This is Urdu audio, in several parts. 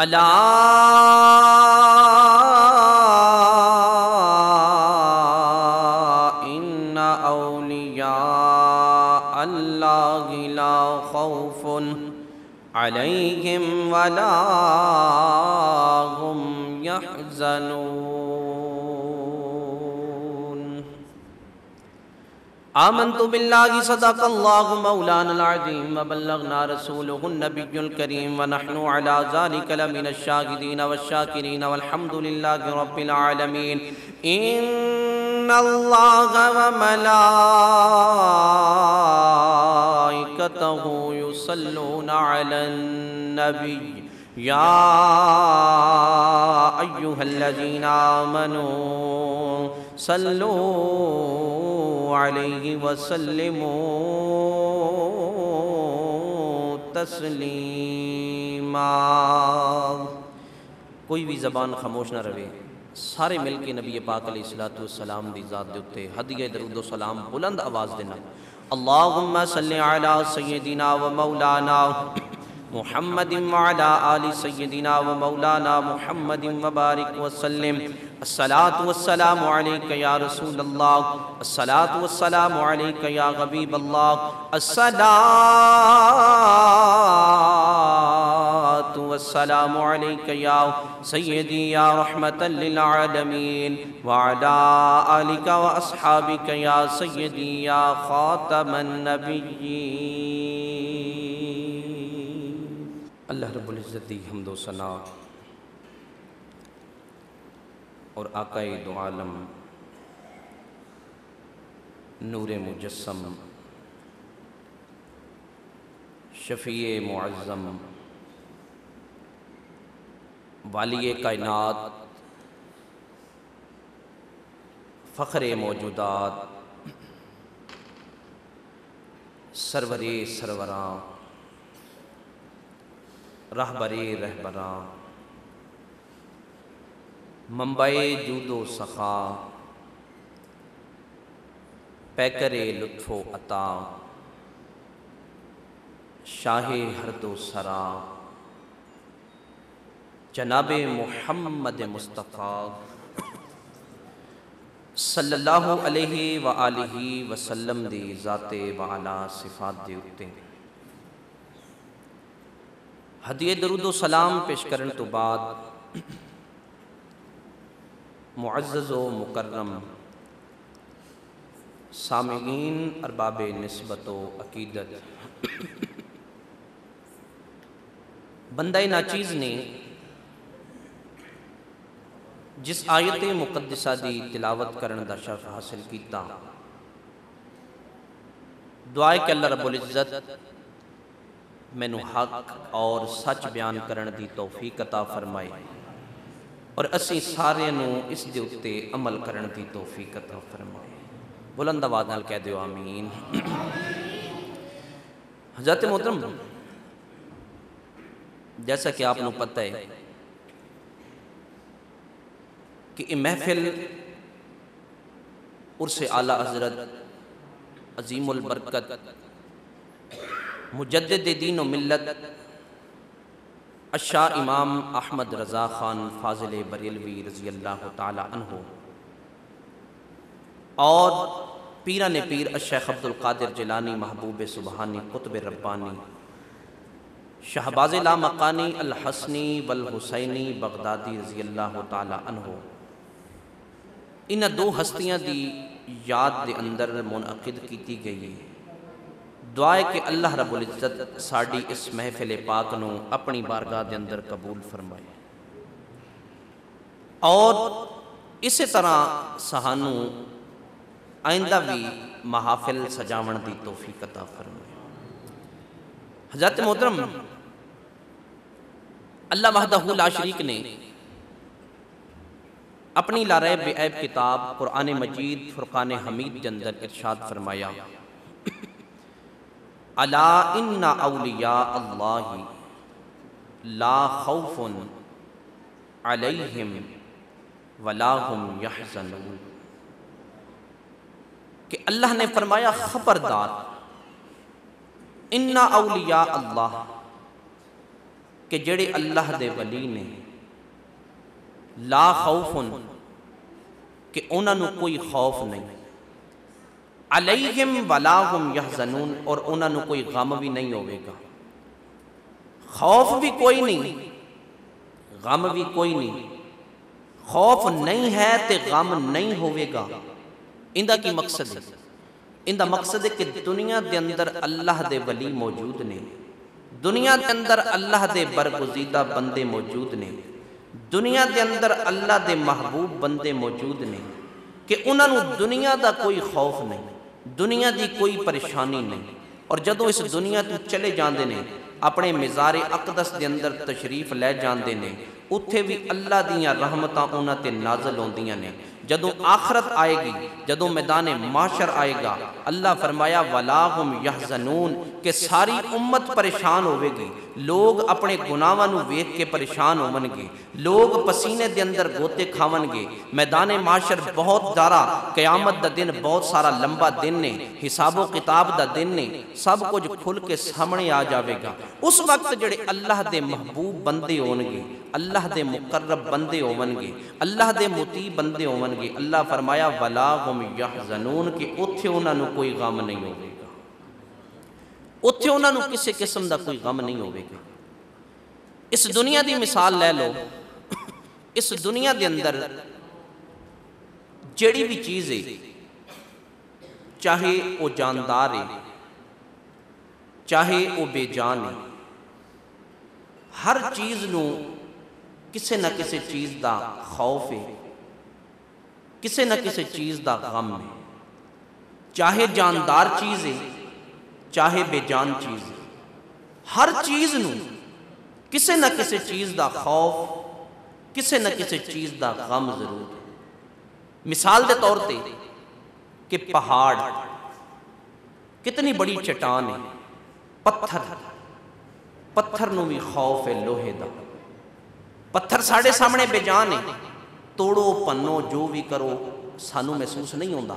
الا ان اولیاء اللہ لا خوف علیہم ولا هم يحزنون آمنت باللہ صدق اللہ مولانا العظیم وبلغنا رسولہ النبی الکریم ونحن علی ذلک لمن الشاہدین والشاکرین والحمد للہ رب العالمین ان اللہ وملائکتہ یصلون علی النبی یا ایہا الذین آمنوا صلوا علیہ وسلموا تسلیما۔ کوئی بھی زبان خاموش نہ رہے، سارے مل کے نبی پاک علیہ السلام دی ذات دے اتے ہدیہ درود و سلام بلند آواز دینا۔ اللہم صلی علی سیدنا و مولانا محمد وعلی آل سیدنا و مولانا محمد وبارک وسلم۔ الصلاة والسلام علیکہ یا رسول اللہ، الصلاة والسلام علیکہ یا حبیب اللہ، الصلاة والسلام علیکہ یا سیدی یا رحمتا للعالمین، وعلی آلک و اصحابک یا سیدی یا خاتم النبیین۔ اللہ رب العزت دی حمد و ثنا اور آقا دو عالم نور مجسم شفیع معظم والی کائنات فخر موجودات سرور سروراں رہبر رہبراں منبع جود و سخا پیکر لطف و عطا شاہ ہرد و سرا جناب محمد مصطفیٰ صلی اللہ علیہ وآلہ وسلم دی ذات وعلا صفات دے اتے ہدیہ درود و سلام پیش کرن تو بعد معزز و مکرم سامعین ارباب نسبت و عقیدت، بندہ ناچیز نے جس آیت مقدسہ دی تلاوت کرن دا شرف حاصل کیتا، دعائے کہ اللہ رب العزت مینوں حق اور سچ بیان کرن دی توفیق عطا فرمائے اور اسی سارے نوں اس دے اتے عمل کرن دی توفیق عطا فرمائے۔ بلند آواز نال کہہ دیو آمین۔ حضرت محترم، جیسا کہ آپ نوں پتہ ہے کہ یہ محفل عرس اعلیٰ حضرت عظیم البرکت مجدد دین و ملت الشاہ امام احمد رضا خان فاضل بریلوی رضی اللہ تعالی عنہ اور پیران پیر الشیخ عبدالقادر جیلانی محبوب سبحانی قطب ربانی شہباز لامقانی الحسنی والحسینی بغدادی رضی اللہ تعالی عنہ، ان دو ہستیاں دی یاد دے اندر منعقد کیتی گئی۔ دعائے کہ اللہ رب العزت ساڑی اس محفل پاک نو اپنی بارگاہ دے اندر قبول فرمائے اور اسی طرح سہانو آئندہ بھی محافل سجاون دی توفیق عطا فرمائے۔ حضرت محترم، اللہ وحدہ لا شریک نے اپنی لا ریب بے عیب کتاب قرآن مجید فرقان حمید کے اندر ارشاد فرمایا، الا ان اولیاء اللہ لا خوف علیہم ولا هم یحزنون، کہ اللہ نے فرمایا خبردار، ان اولیاء اللہ، کہ جڑے اللہ دے ولی نے لا خوف کہ انہاں نو کوئی خوف نہیں، علیہم ولا ہم یحزنون اور انہاں نو کوئی غم بھی نہیں ہوئے گا، خوف بھی کوئی نہیں غم بھی کوئی نہیں، خوف نہیں ہے تے غم نہیں ہوئے گا۔ اندہ کی مقصد ہے، اندہ مقصد ہے کہ دنیا دے اندر اللہ دے ولی موجود نے، دنیا دے اندر اللہ دے برگزیدہ بندے موجود نے، دنیا دے اندر اللہ دے محبوب بندے موجود نے کہ انہاں نو دنیا دا کوئی خوف نہیں، دنیا دی کوئی پریشانی نہیں، اور جدوں اس دنیا تو چلے جاندے نے اپنے مزار اقدس دے اندر تشریف لے جاندے نے، اتھے بھی اللہ دیاں رحمتاں انہاں تے نازل ہوندیاں نے۔ جدوں آخرت آئے گی، جدوں میدان معاشر آئے گا، اللہ فرمایا وَلَا هُمْ يَحْزَنُونَ کہ ساری امت پریشان ہوئے گی، لوگ اپنے گناہاں نو ویکھ کے پریشان ہون گے، لوگ پسینے دے اندر گوتے کھاون گے، میدان معاشر بہت زیادہ، قیامت دا دن بہت سارا لمبا دن نے، حساب و کتاب دا دن نے، سب کچھ کھل کے سامنے آ جاوے گا۔ اس وقت جڑے اللہ دے محبوب بندے ہون گے، اللہ دے مقرب بندے ہون گے، اللہ دے مطیع بندے ہون گے، اللہ فرمایا وَلَا هُمْ يَحْزَنُونَ کہ اتھے انہاں نو کوئی غم نہیں ہوگا، اتھے انہاں نو کسی قسم دا کوئی غم نہیں ہوگا۔ اس دنیا دی مثال لے لو، اس دنیا دے اندر جڑی بھی چیز ہے، چاہے وہ جاندار ہے، چاہے وہ بے جان ہے، ہر چیز نو کسے نہ کسے چیز دا خوف ہے، کسے نہ کسے چیز دا غم ہے، چاہے جاندار چیز ہے چاہے بے جان چیز ہے، ہر چیز نو کسے نہ کسے چیز دا خوف، کسے نہ کسے چیز دا غم ضرور ہے۔ مثال دے طور تے کہ پہاڑ کتنی بڑی چٹان ہے، پتھر نو بھی خوف ہے لوہے دا، پتھر ساڑھے سامنے بے جان ہے، توڑو پنو جو بھی کرو سانو محسوس نہیں ہوندہ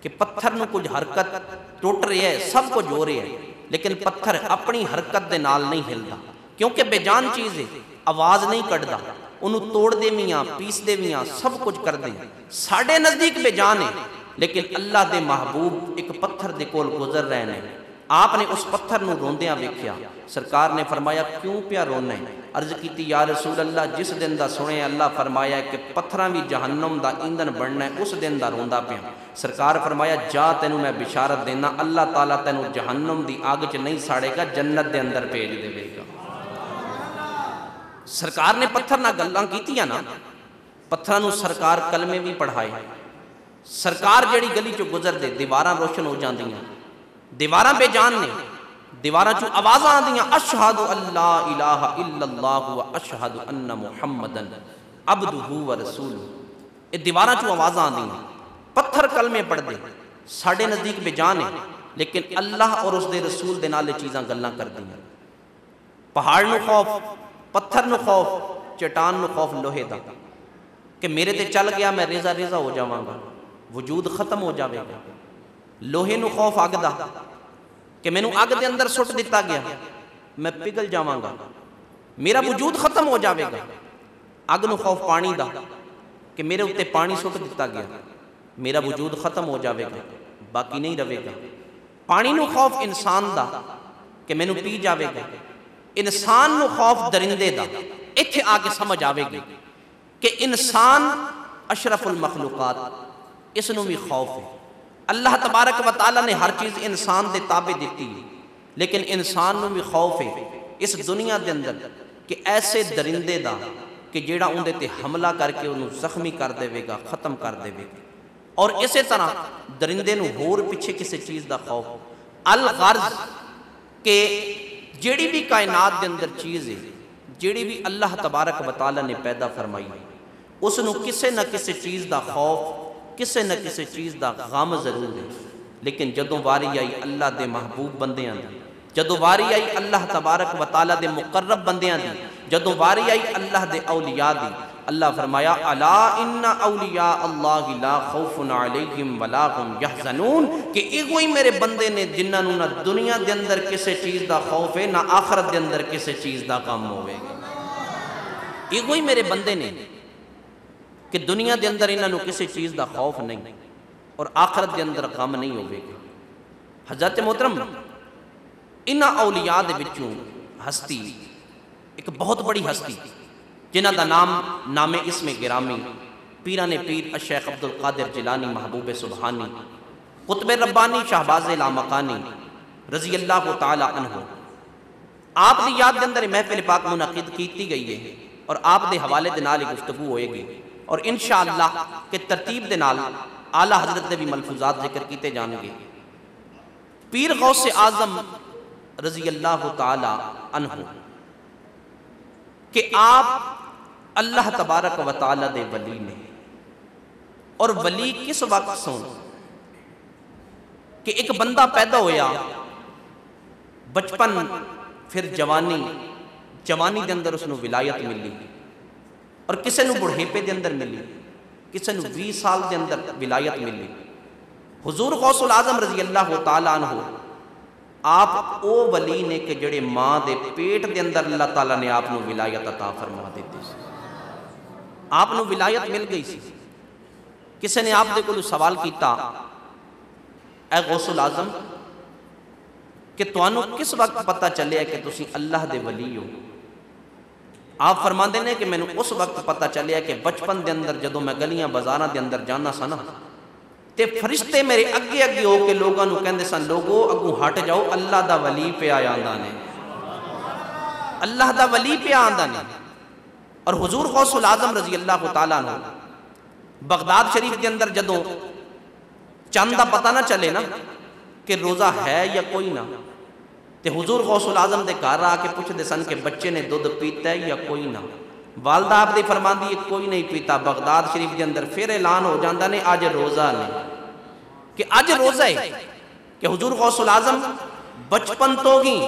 کہ پتھر نو کچھ حرکت ٹوٹ رہی ہے، سب کچھ ہو رہی ہے، لیکن پتھر اپنی حرکت دے نال نہیں ہلدا کیونکہ بے جان چیز ہے، آواز نہیں کٹدا، انہوں توڑ دے میاں پیس دے میاں سب کچھ کر دیں، ساڑھے نزدیک بے جان ہے، لیکن اللہ دے محبوب ایک پتھر دے کول گزر رہے ہیں، آپ نے اس پتھر نو روندیاں ویکھیا، سرکار نے فرمایا کیوں پیا رونا ہے؟ عرض کیتی یا رسول اللہ جس دن دا سنے اللہ فرمایا کہ پتھراں بھی جہنم دا ایندھن بننا ہے، اس دن دا روندا پیا۔ سرکار فرمایا جا تینوں میں بشارت دینا، اللہ تعالیٰ تینوں جہنم دی آگ چ نہیں ساڑے گا، جنت دے اندر بھیج دے گا۔ سرکار نے پتھر نہ گلاں کیتیاں نا، پتھراں نو سرکار کلمے بھی پڑھائے، سرکار جڑی گلی چ گزر دے دیواراں روشن ہو جاندیاں، دیواراں بے جان نے، دیواراں چوں آوازاں آندیاں اشہد ان لا الہ الا اللہ و اشہد ان محمدن عبدہ و رسولہ، یہ دیواراں چوں آوازاں آندیاں، پتھر کلمے پڑھ دے، ساڑھے نزدیک بے جان ہے، لیکن اللہ اور اس دے رسول دے نالے چیزاں گلاں کر دیں، پہاڑ نو خوف، پتھر نو خوف، چٹان نو خوف لوہے دا کہ میرے تے چل گیا میں ریزہ ریزہ ہو جاواں گا، وجود ختم ہو جاوے گا۔ لوہے نو خوف اگ دا کہ میں نو اگ دے اندر سٹ دیتا گیا میں پگھل جاواں گا، میرا وجود ختم ہو جاوے گا۔ اگ نو خوف پانی دا کہ میرے اتے پانی سٹ دیتا گیا میرا وجود ختم ہو جاوے گا، باقی نہیں رہے گا۔ پانی نو خوف انسان دا کہ میں نو پی جاوے گا، انسان نو خوف درندے دا۔ ایتھے آگے سمجھ آوے گی کہ انسان اشرف المخلوقات، اس نو بھی خوف ہے۔ اللہ تبارک و تعالیٰ نے ہر چیز انسان دے تابع دیتی ہے، لیکن انسان نو بھی خوف ہے اس دنیا دے اندر کہ ایسے درندے دا کہ جیڑا اندے تے حملہ کر کے انہوں زخمی کر دے گا، ختم کر دے گا۔ اور اسی طرح درندے نو ہور پیچھے کسی چیز دا خوف، الغرض کہ جیڑی بھی کائنات دے اندر چیز ہے، جیڑی بھی اللہ تبارک و تعالیٰ نے پیدا فرمائی، اس نو کسے نہ کسے چیز دا خوف، کسے نہ کسے چیز دا غم ضرور ہے۔ لیکن جدوں واری آئی اللہ دے محبوب بندیاں دی، جدوں واری آئی اللہ تبارک و تعالیٰ دے مقرب بندیاں دی، جدوں واری آئی اللہ دے اولیاء دی، اللہ فرمایا الا ان اولیاء اللہ لا خوف علیہم ولا هم یحزنون، کہ یہ وہی میرے بندے نے جنہاں نوں نہ دنیا دے اندر کسے چیز دا خوف ہے نہ آخرت دے اندر کسے چیز دا غم ہوے گا۔ یہ وہی میرے بندے نے کہ دنیا دے اندر انہاں نوں کسے چیز دا خوف نہیں اور آخرت دے اندر غم نہیں ہوے گا۔ حضرت محترم، انہاں اولیاء دے وچوں ہستی ایک بہت بڑی ہستی جنہ دا نام اسم گرامی پیران پیر الشیخ عبد القادر جیلانی محبوب سبحانی قطب ربانی شہباز لامکانی رضی اللہ تعالی عنہ، آپ دی یاد دے اندر محفل پاک منعقد کیتی گئی ہے اور آپ دے حوالے دے نال گفتگو ہوئے گی، اور انشاءاللہ کہ ترتیب دے نال اعلیٰ حضرت دے بھی ملفوظات ذکر کیتے جان گے۔ پیر غوث اعظم رضی اللہ تعالی عنہ کہ آپ اللہ تبارک و تعالی دے ولی نے، اور ولی کس وقت سن کہ ایک بندہ پیدا ہویا، بچپن پھر جوانی دے اندر اس نو ولایت ملی، اور کسے نو بڑھیپے دے اندر ملی، کسے نو 20 سال دے اندر ولایت ملی۔ حضور غوث العظم رضی اللہ تعالی عنہ آپ او ولی نے کہ جڑے ماں دے پیٹ دے اندر اللہ تعالیٰ نے آپ نو ولایت عطا فرما دیتی سی، آپ نو ولایت مل گئی سی۔ کسی نے آپ دے کو سوال کیتا، اے غوث العظم کہ توانو کس وقت پتہ چلے کہ تسی اللہ دے ولی ہو؟ آپ فرماندے نے کہ میں اس وقت پتہ چلے کہ بچپن دے اندر جدوں میں گلیاں بازاراں دے اندر جانا سا نا تے فرشتے میرے اگے ہو کے لوگاں نو کہندے سن، لوگو اگوں ہٹ جاؤ، اللہ دا ولی پہ آندا نے، اللہ دا ولی پہ آندا نے۔ اور حضور غوث العظم رضی اللہ تعالیٰ عنہ بغداد شریف کے اندر جدوں چند دا پتہ نہ چلے نا کہ روزہ ہے یا کوئی نہ، تے حضور غوث العظم دے گھر آ کے پوچھ دے سن کہ بچے نے دودھ پیتا ہے یا کوئی نہ، والدہ آپ دی فرماندی ہے کوئی نہیں پیتا۔ بغداد شریف کے اندر پھر اعلان ہو جاندہ نے آج روزہ نے، کہ آج روزہ ہے، کہ حضور غوث العظم بچپن تو گی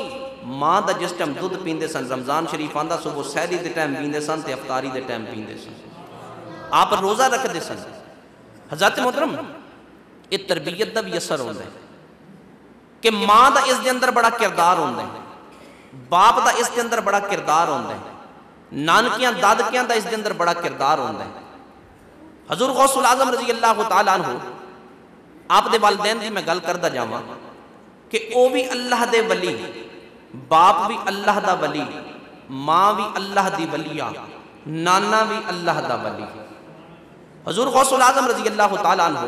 ماں دا جس ٹائم دودھ پیندے سن، رمضان شریف آندہ صبح سحری دے ٹائم پیندے سن تے افطاری دے ٹائم پیندے سن، آپ روزہ رکھ دے سن۔ حضرت محترم، یہ تربیت دا بھی اثر ہوندہ ہے کہ ماں دا اس دے اندر بڑا کردار ہوندہ ہے، باپ دا اس دے اندر بڑا کردار ہوندہ ہے، نانکیاں دادکیاں دا اس دے اندر بڑا کردار ہوندہ ہے۔ حضور غوث العظم رضی اللہ تعالیٰ عنہ آپ دے والدین دی میں گل کردہ جاواں کہ او بھی اللہ دے ولی، باپ بھی اللہ دا ولی، ماں بھی اللہ دی ولیہ، نانا بھی اللہ دا ولی۔ حضور غوث العظم رضی اللہ تعالیٰ عنہ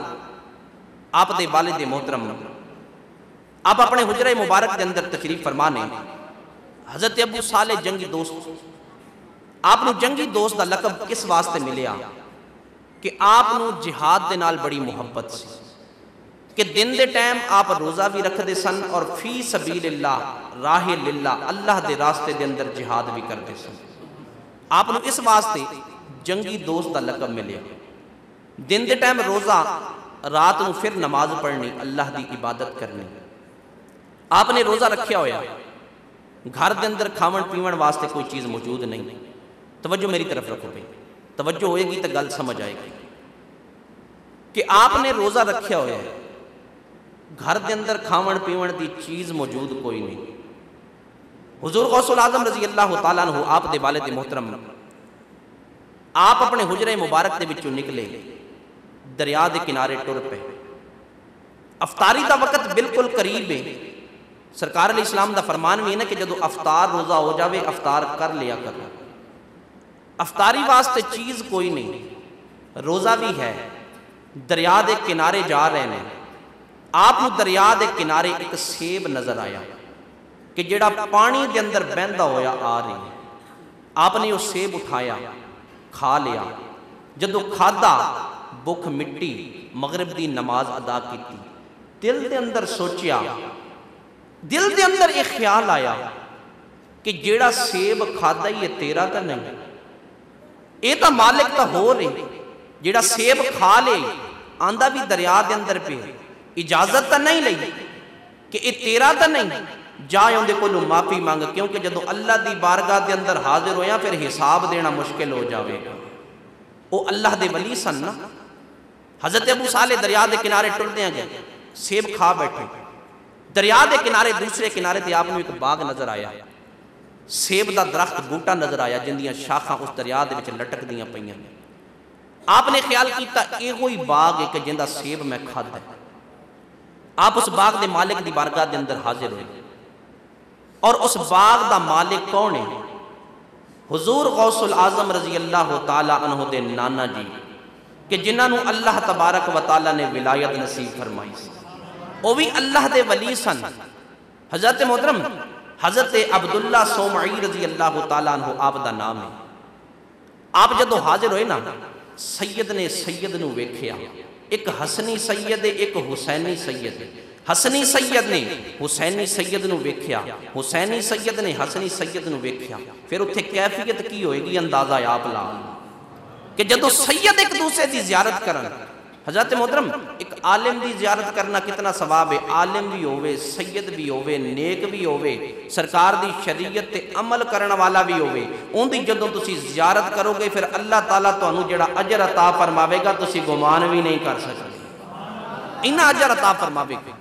آپ دے والد محترم آپ اپنے حجرہ مبارک دے اندر تشریف فرمانے، حضرت ابو صالح جنگی دوست، آپ نو جنگی دوست دا لقب کس واسطے ملیا کہ آپ نو جہاد دے نال بڑی محبت سی، کہ دن دے ٹائم آپ روزہ بھی رکھ دے سن اور فی سبیل اللہ راہ للہ اللہ دے راستے دے اندر جہاد بھی کر دے سن۔ آپ نو اس واسطے جنگی دوست دا لقب ملیا، دن دے ٹائم روزہ، رات نو پھر نماز پڑھنی، اللہ دی عبادت کرنی۔ آپ نے روزہ رکھیا ہویا، گھر دے اندر کھاون پیون واسطے کوئی چیز موجود نہیں۔ توجہ میری طرف رکھو بھئی، توجہ ہوئے گی تو گل سمجھ آئے گی کہ آپ نے روزہ رکھیا ہویا ہے، گھر دے اندر کھاون پیون دی چیز موجود کوئی نہیں۔ حضور غوث العظم رضی اللہ تعالیٰ عنہ آپ دے والد محترم آپ اپنے حجرہ مبارک دے وچوں نکلے، دریا دے کنارے ٹر پے، افطاری دا وقت بالکل قریب ہے۔ سرکار علیہ السلام دا فرمان بھی ہے نا کہ جدو افطار روزہ ہو جاوے افطار کر لیا کرو، افطاری واسطے چیز کوئی نہیں، روزہ بھی ہے، دریا دے کنارے جا رہے ہیں۔ آپ کو دریا دے کنارے ایک سیب نظر آیا کہ جڑا پانی دے اندر بہندا ہویا آ رہی ہے۔ آپ نے وہ سیب اٹھایا، کھا لیا، جدو کھادا بھوک مٹی، مغرب دی نماز ادا کیتی، دل دے اندر سوچیا، دل دے اندر ایک خیال آیا کہ جیڑا سیب کھادا ہی ہے تیرا تا نہیں، اے تا مالک تا ہو رہے، جیڑا سیب کھا لے آندہ بھی دریا دے اندر پہ اجازت تا نہیں لئی کہ اے تیرا تا نہیں، جائے ان دے کو معافی مانگ، کیونکہ جدو اللہ دی بارگاہ دے اندر حاضر ہویا پھر حساب دینا مشکل ہو جاوے گا۔ وہ اللہ دے ولی سن نا. حضرت ابو صالح دریا دے کنارے ٹردیاں گئے, سیب کھا بیٹھے. دریا دے کنارے دوسرے کنارے تے آپ نے ایک باغ نظر آیا, سیب دا درخت بوٹا نظر آیا جن دیاں شاخاں اس دریا دے وچ لٹک دیاں پیاں. آپ نے خیال کیتا یہ کوئی باغ ہے کہ جن دا سیب میں کھادا ہے. آپ اس باغ دے مالک دی بارگاہ دے اندر حاضر ہوئے, اور اس باغ دا مالک کون ہے؟ حضور غوث العظم رضی اللہ تعالی عنہ دے نانا جی, کہ جنہاں نو اللہ تبارک و تعالی نے ولایت نصیب فرمائی سی. وہ بھی اللہ دے ولی سن. حضرت محترم حضرت عبداللہ سومعی رضی اللہ تعالیٰ عنہ آپ دا نام ہے. آپ جدو حاضر ہوئے نا, سید نے سید نو ویکھیا, ایک حسنی سید ہے ایک حسینی سید ہے. حسنی سید نے حسینی سید نو ویکھیا, حسینی سید نے حسنی سید نو ویکھیا. پھر اتھے کیفیت کی ہوئے گی اندازہ آپ لا کہ جدو سید ایک دوسرے دی زیارت کرن. حضرت محترم ایک عالم دی زیارت کرنا کتنا ثواب ہے. عالم بھی ہوئے, سید بھی ہوئے, نیک بھی ہوئے, سرکار دی شریعت تے عمل کرن والا بھی ہوئے, ان دی جدوں تسی زیارت کرو گے پھر اللہ تعالیٰ تانوں جڑا اجر عطا فرماوے گا تسی گمان بھی نہیں کر سکتے. انہاں اجر عطا فرماوے گا.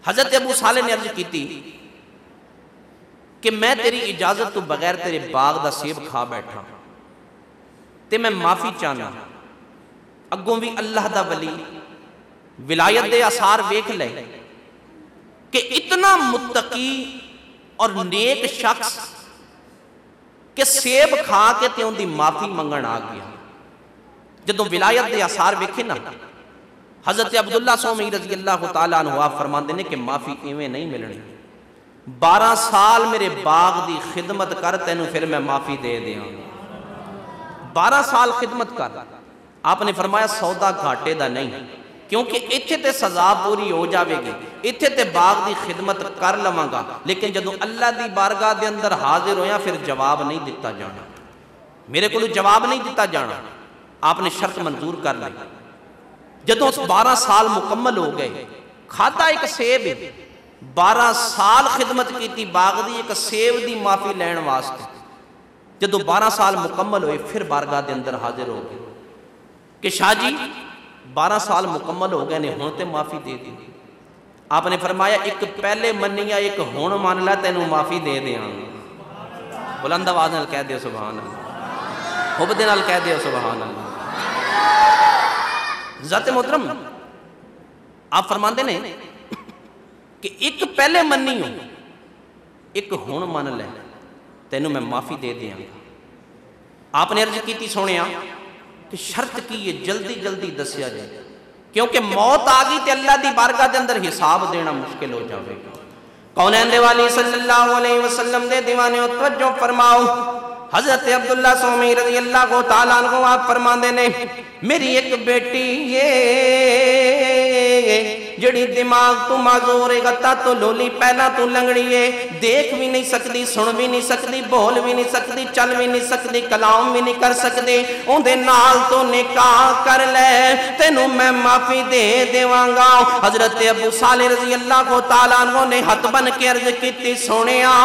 حضرت ابو صالح نے عرض کیتی کہ میں تیری اجازت تو بغیر تیرے باغ دا سیب کھا بیٹھا تے میں معافی چاہنا. اگوں بھی اللہ دا ولی ولایت دے آثار ویکھ لے کہ اتنا متقی اور نیک شخص کہ سیب کھا کے تے ان دی معافی منگن آ گیا. جدوں ولایت دے آثار ویکھے نا, حضرت عبداللہ سومعی رضی اللہ تعالیٰ عنہ آپ فرماندے نے کہ معافی ایویں نہیں ملنی, 12 سال میرے باغ دی خدمت کر تینوں پھر میں معافی دے دیاں. 12 سال خدمت کر. آپ نے فرمایا سودا گھاٹے دا نہیں, کیونکہ اتھے تے سزا پوری ہو جاوے گی, اتھے تے باغ دی خدمت کر لواں گا, لیکن جدوں اللہ دی بارگاہ دے اندر حاضر ہویا پھر جواب نہیں دیتا جانا, میرے کو جواب نہیں دیتا جانا. آپ نے شرط منظور کر لی. جدوں 12 سال مکمل ہو گئے, کھاتا ایک سیب, 12 سال خدمت کیتی باغ دی ایک سیب دی معافی لین واسطے. جدوں 12 سال مکمل ہوئے پھر بارگاہ دے اندر حاضر ہو گئے کہ شاہ جی 12 سال مکمل ہو گئے نے, ہن تے معافی دے دی. آپ نے فرمایا ایک پہلے منیا ایک ہن مان لا تینوں معافی دے دیاں. بلند آواز نال کہہ دیو سبحان اللہ, حب دے نال کہہ دیو سبحان اللہ. ذات محترم آپ فرماندے نے کہ ایک پہلے منی ہو ایک ہن مان لے تینوں میں معافی دے دیاں. آپ نے عرض کیتی سونیا کہ شرط کی یہ جلدی جلدی دسیا جائے, کیونکہ موت آ گئی تے اللہ دی بارگاہ دے اندر حساب دینا مشکل ہو جاوے گا. کونین دے والی صلی اللہ علیہ وسلم دے دیوانے توجہ فرماؤ. حضرت عبداللہ سومعی رضی اللہ تعالیٰ عنہ آپ فرماندے نے میری ایک بیٹی جڑی دماغ تو معذور ہے, گتا تو لولی پہلا تو لنگڑی ہے, دیکھ بھی نہیں سکتی, سن بھی نہیں سکتی, بول بھی نہیں سکتی, چل بھی نہیں سکتی, کلام بھی نہیں کر سکتی. ان دے نال تو نکاح کر لے تینوں میں معافی دے دیواں گا. حضرت ابو صالح رضی اللہ تعالیٰ عنہ نے ہاتھ بن کے عرض کیتی سونیا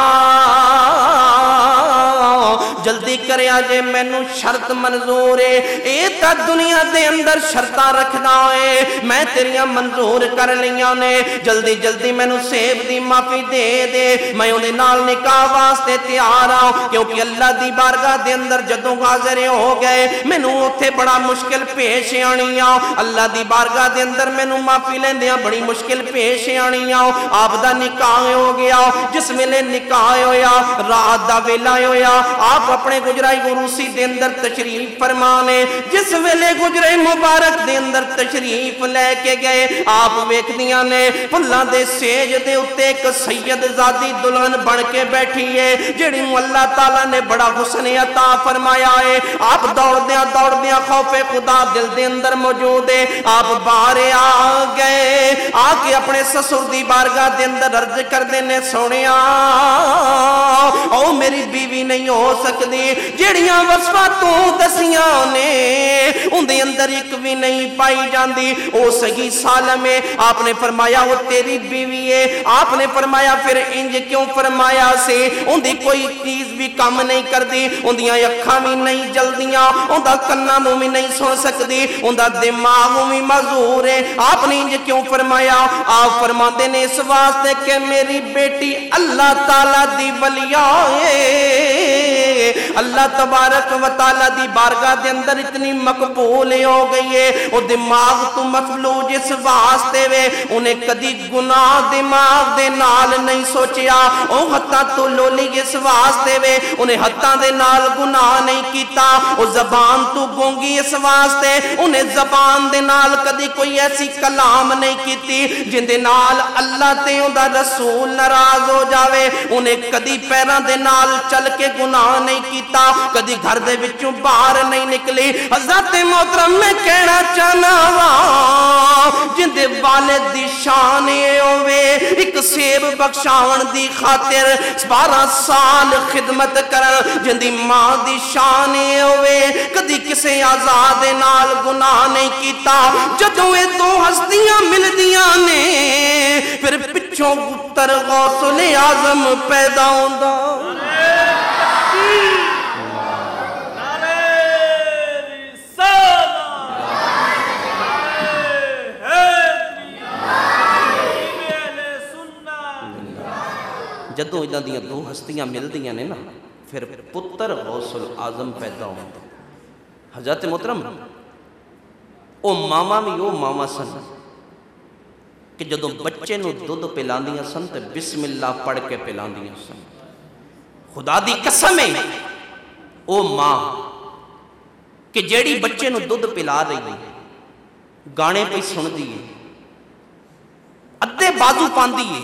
جلدی کریا جے مینوں شرط منظور ہے, اے تا دنیا دے اندر شرطاں رکھدا ہوئے میں تیریاں منظور کر لیاں نے, جلدی جلدی مینوں سیب دی معافی دے دے, میں اودے نال نکاح واسطے تیار ہاں. کیونکہ اللہ دی بارگاہ دے اندر جدوں حاضر ہو گئے مینوں اوتھے بڑا مشکل پیش آنی آ. اللہ دی بارگاہ دے اندر مینوں معافی لیندیاں بڑی مشکل پیش آنی آ. آپ دا نکاح ہو گیا, جس ویلے نکاح ہویا رات دا ویلا ہویا, آپ اپنے گجرائی گروسی دے اندر تشریف فرمانے. جس ویلے گجرائی مبارک دے اندر تشریف لے کے گئے آپ ویکھ دیاں نے پھلاں دے سیج دے اتے ایک سید زادی دلہن بن کے بیٹھی ہے جڑی اللہ تعالیٰ نے بڑا حسن عطا فرمایا ہے. آپ دوڑ دیاں خوف خدا دل دے اندر موجود ہے. آپ باہر آ گئے, آ کے اپنے سسر دی بارگاہ دے اندر عرض کر دینے سونیا او میری بیوی نہیں ہو سکتی جڑیاں وصفاں تو دسیاں نے ان دے اندر ایک بھی نہیں پائی جاندی، او صحیح سالم ہے۔ آپ نے فرمایا وہ تیری بیوی ہے۔ آپ نے فرمایا پھر انج کیوں فرمایا سے؟ ان دی کوئی چیز بھی کم نہیں کر دی، ان دیاں اکھاں بھی نہیں جلدیاں، ان دا کناں نوں بھی نہیں سن سکتی، ان دا دماغ بھی معذور ہے۔ آپ نے انج کیوں فرمایا؟ آپ فرماتے نے اس واسطے کہ میری بیٹی اللہ تعالیٰ دی ولیاں ہے، اللہ تبارک و تعالیٰ دی بارگاہ دے اندر اتنی مقبول ہو گئی ہے، وہ دماغ تو مفلوج اس واسطے وے، انہیں کدی گناہ دماغ دے نال نہیں سوچیا، او ہتھاں تو لولی اس واسطے وے، انہیں ہتھاں دے نال گناہ نہیں کیتا، او زبان تو گونگی اس واسطے، انہیں زبان دے نال کدی کوئی ایسی کلام نہیں کیتی جن دے نال اللہ تے ان دا رسول ناراض ہو جاوے، انہیں کدی پیران دے نال چل کے گناہ نہیں کیتا، کدی گھر دے وچوں باہر نہیں نکلی۔ حضرت محترم میں کہنا چاہنا وا جن دے والد دی شان ہوئے ایک سیب بخشاون دی خاطر 12 سال خدمت کرن، جن دی ماں دی شان ہوئے کدی کسے آزاد نال گناہ نہیں کیتا۔ جدوں یہ دو ہستیاں ملدیاں نے پھر پچھوں پتر غوث اعظم پیدا ہوندا۔ جدوں انہاں دیاں دو ہستیاں ملدیاں نے نا پھر پتر غوث اعظم پیدا ہوندا۔ حضرت محترم او ماما بھی او ماما سن کہ جدوں بچے نو دودھ پلاندیاں سن تے بسم اللہ پڑھ کے پلاندیاں سن۔ خدا دی قسم ہے او ماں کہ جیڑی بچے نو دودھ پلا رہی ہے، گانے پہ سن دیئے، ادھے بازو پان دیئے،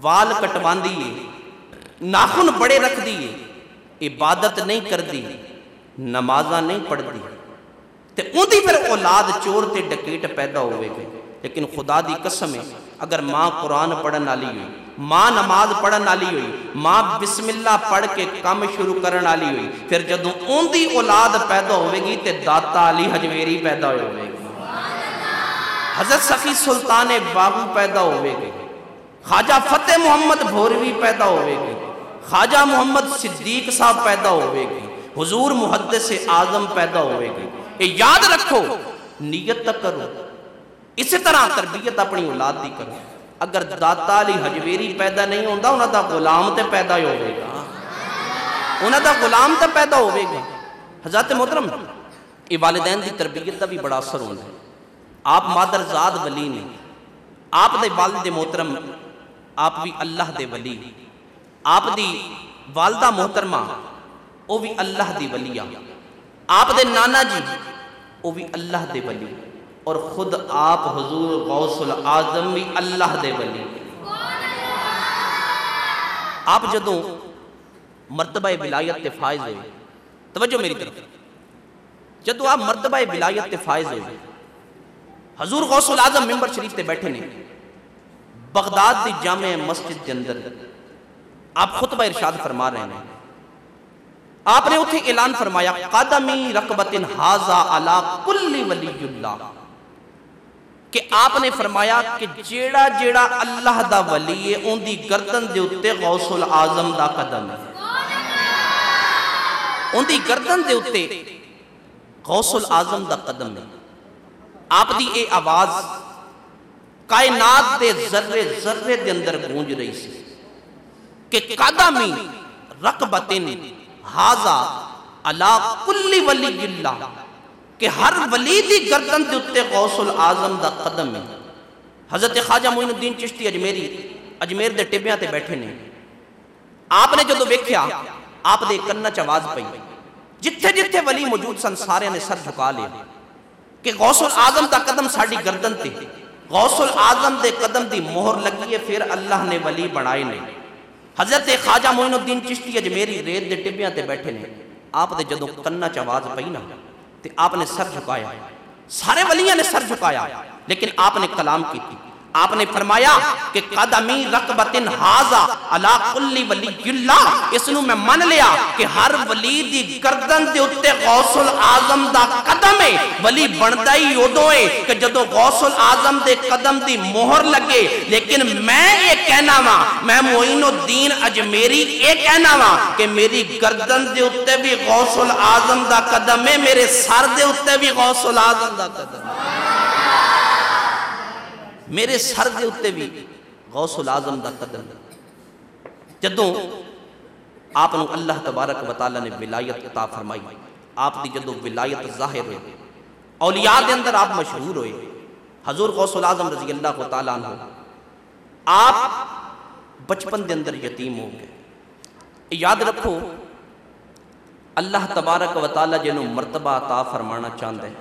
وال کٹوان دیئے، ناخن بڑے رکھ دیئے، عبادت نہیں کر دی، نمازہ نہیں پڑھ دی، تے ان دی پھر اولاد چور تے ڈکیٹ پیدا ہوئے گئے۔ لیکن خدا دی قسم ہے اگر ماں قرآن پڑھن والی ہوئی، ماں نماز پڑھن والی ہوئی، ماں بسم اللہ پڑھ کے کام شروع کرن والی ہوئی، پھر جدوں ان دی اولاد پیدا ہوئے گی تے داتا علی حجویری پیدا ہوئے گی، حضرت سخی سلطان باغو پیدا ہوئے گی، خواجہ فتح محمد بھوروی پیدا ہوئے گی، خواجہ محمد صدیق صاحب پیدا ہوئے گی، حضور محدث اعظم پیدا ہوئے گی۔ یہ یاد رکھو، نیت تک کرو، اسی طرح تربیت اپنی اولاد دی کرو۔ اگر داتا علی حجویری پیدا نہیں ہوندہ انہاں دا غلام تے پیدا ہی ہوئے گا، انہاں دا غلام تے پیدا ہوئے گا۔ حضرت محترم یہ والدین دی تربیت دا بھی بڑا اثر ہوندہ ہے۔ آپ مادرزاد ولی نے، آپ دے والد محترم آپ بھی اللہ دے ولی، آپ دی والدہ محترمہ وہ بھی اللہ دی ولی، آپ دے نانا جی وہ بھی اللہ دے ولی، اور خود آپ حضور غوث الاعظم بھی اللہ دے ولی۔ آپ جدوں مرتبہ ولایت تے فائز ہوئے، توجہ میری طرف، جدوں آپ مرتبہ ولایت تے فائز ہوئے، حضور غوث الاعظم ممبر شریف تے بیٹھے نے بغداد دی جامع مسجد کے اندر، آپ خطبہ ارشاد فرما رہے ہیں، آپ نے اتھے اعلان فرمایا قدمی رکبت حاضا علی کل ولی اللہ، کہ آپ نے فرمایا کہ جیڑا جیڑا اللہ دا ولی ہے ان دی گردن دے اتے غوث الاعظم دا قدم ہے، ان دی گردن دے اتے غوث الاعظم دا قدم ہے۔ آپ دی اے آواز کائنات دے ذرے ذرے دے اندر گونج رہی سی کہ قدمی رکبتن حاضا علی کل ولی اللہ، کہ ہر ولی دی گردن دے اتے غوث الاعظم دا قدم ہے۔ حضرت خواجہ معین الدین چشتی اجمیر دے ٹبیاں تے بیٹھے نے، آپ نے جدو ویکھیا آپ دے کنہ چ آواز پئی، جتھے جتھے ولی موجود سن سارے نے سر جھکا لیا کہ غوث الاعظم دا قدم ساڑی گردن تے، غوث الاعظم دے قدم دی مہر لگی ہے، پھر اللہ نے ولی بنائے نے۔ حضرت خواجہ معین الدین چشتی اجمیری ریت دے ٹبیاں تے بیٹھے نے، آپ دے جدو کنہ چ آواز پئی نا تے آپ نے سر جھکایا، سارے ولیاں نے سر جھکایا، لیکن آپ نے کلام کی تھی آپ نے فرمایا کہ قدمی رقبتن حاضا علا کل ولی اللہ، اس نو میں من لیا کہ ہر ولی دی گردن دے اتے غوث العظم دا قدم ہے۔ ولی بندہ ہی ادو ہے کہ جدو غوث العظم دے قدم دی مہر لگے، لیکن میں یہ کہنا وا، میں معین الدین اجمیری یہ کہنا وا کہ میری گردن دے اتے بھی غوث العظم دا قدم ہے، میرے سر دے اتے بھی غوث العظم دا قدم ہے، میرے سر دے اتے بھی غوث العظم دا قدم۔ جدوں آپ نے اللہ تبارک و تعالی نے ولایت عطا فرمائی، آپ دی جدوں ولایت ظاہر ہوئی، اولیاء دے اندر آپ مشہور ہوئے، حضور غوث العظم رضی اللہ تعالیٰ عنہ آپ بچپن دے اندر یتیم ہو گئے۔ یاد رکھو اللہ تبارک و تعالیٰ جنہوں مرتبہ عطا فرمانا چاہتا ہے،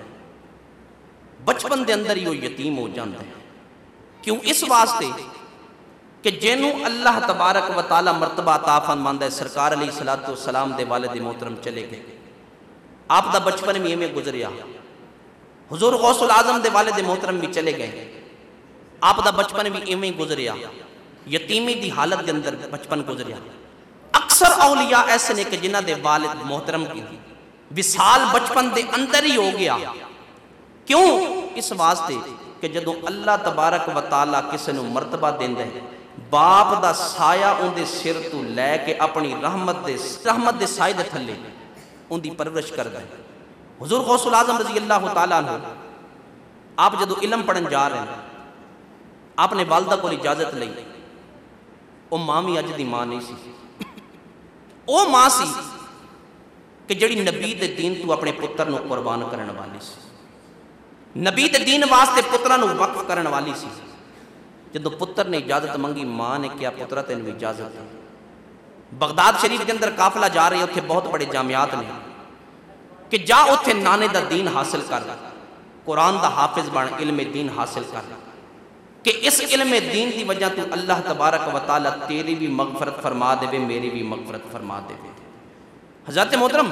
بچپن دے اندر ہی وہ یتیم ہو جاندے ہیں۔ کیوں؟ اس واسطے کہ جنہوں اللہ تبارک و تعالیٰ مرتبہ عطا فرماندا ہے، سرکار علیہ السلام دے والد محترم چلے گئے، آپ دا بچپن بھی ایویں گزریا، حضور غوث العظم دے والد محترم بھی چلے گئے، آپ دا بچپن بھی ایویں گزریا، یتیمی دی حالت دے اندر بچپن گزریا۔ اکثر اولیاء ایسے نے کہ جنہ دے والد محترم کی وصال بچپن دے اندر ہی ہو گیا۔ کیوں؟ اس واسطے کہ جدوں اللہ تبارک و تعالیٰ کسی نو مرتبہ دیندے ہیں، باپ دا سایہ ان دے سر تو لے کے اپنی رحمت دے سائے دے تھلے ان دی پرورش کر دے۔ حضور غوث العظم رضی اللہ تعالیٰ عنہ آپ جدوں علم پڑھن جا رہے ہیں، آپ نے والدہ کو اجازت لئی، وہ ماں بھی اج دی ماں نہیں سی، وہ ماں سی کہ جڑی نبی دے دین تو اپنے پتر نو قربان کرن والی سی، نبی دے دین واسطے پترہ نو وقف کرن والی سی۔ جدو پتر نے اجازت منگی، ماں نے کیا پترہ تینو اجازت ہے؟ بغداد شریف کے اندر قافلہ جا رہے اتھے بہت بڑے جامعات نے کہ جا اتھے نانے دا دین حاصل کر، قرآن دا حافظ بن، علم دین حاصل کر، کہ اس علم دین دی وجہ تو اللہ تبارک و تعالیٰ تیری بھی مغفرت فرما دے، میری بھی مغفرت فرما دے۔ حضرت محترم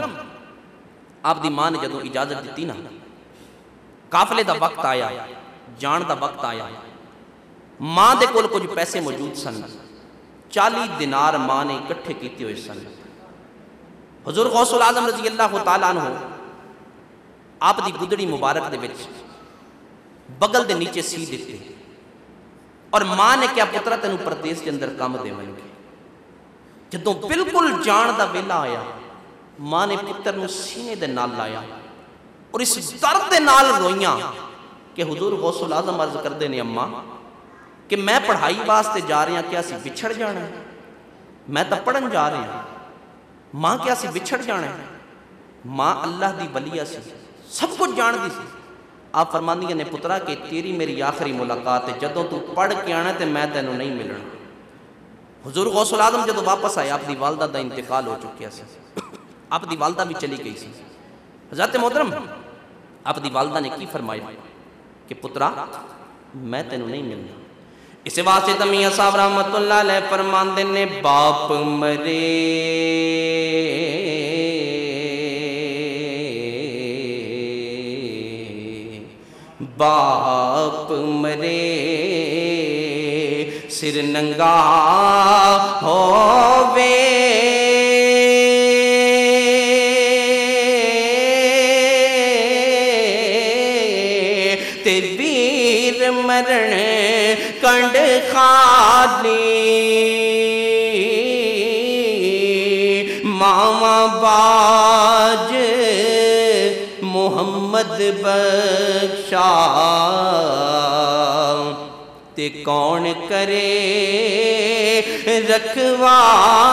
آپ دی ماں نے جدو اجازت دیتی نا، قافلے دا وقت آیا، جان دا وقت آیا، ماں دے کول کچھ پیسے موجود سن، 40 دینار ماں نے اکٹھے کیتے ہوئے سن۔ حضور غوث العظم رضی اللہ تعالیٰ عنہ آپ دی گدڑی مبارک دے وچ بغل دے نیچے سی دیتے، اور ماں نے کیا پترہ تینوں پردیس کے اندر کام دے ونگے۔ جدوں بالکل جان دا ویلا آیا، ماں نے پتر نو سینے دے نال لایا اور اس درد دے نال روئیاں کہ حضور غوث العظم عرض کر دینے، اماں کہ میں پڑھائی واسطے جا رہے ہیں، کیا سی بچھڑ جانا ہے؟ میں تو پڑھن جا رہے ہیں، ماں کیا سی بچھڑ جانا ہے؟ ماں اللہ دی ولیہ سی، سب کچھ جان دی سی۔ آپ فرماندی نے پترا کہ تیری میری آخری ملاقات ہے، جدوں تو پڑھ کے آنا تے میں تینوں نہیں ملنا۔ حضور غوث العظم جدوں واپس آئے، آپ دی والدہ دا انتقال ہو چکیا سی، آپ دی والدہ بھی چلی گئی سی۔ حضرت محترم آپ دی والدہ نے کی فرمایا کہ پترا میں تینوں نہیں ملنا۔ اس واسطے تمیہ صاحب رحمت اللہ علیہ فرماندے نے، باپ مرے باپ مرے سر ننگا ہووے، تے ویر مرن کنڈ خالی، ماما باج محمد بخشا، تے کون کرے رکھوالی،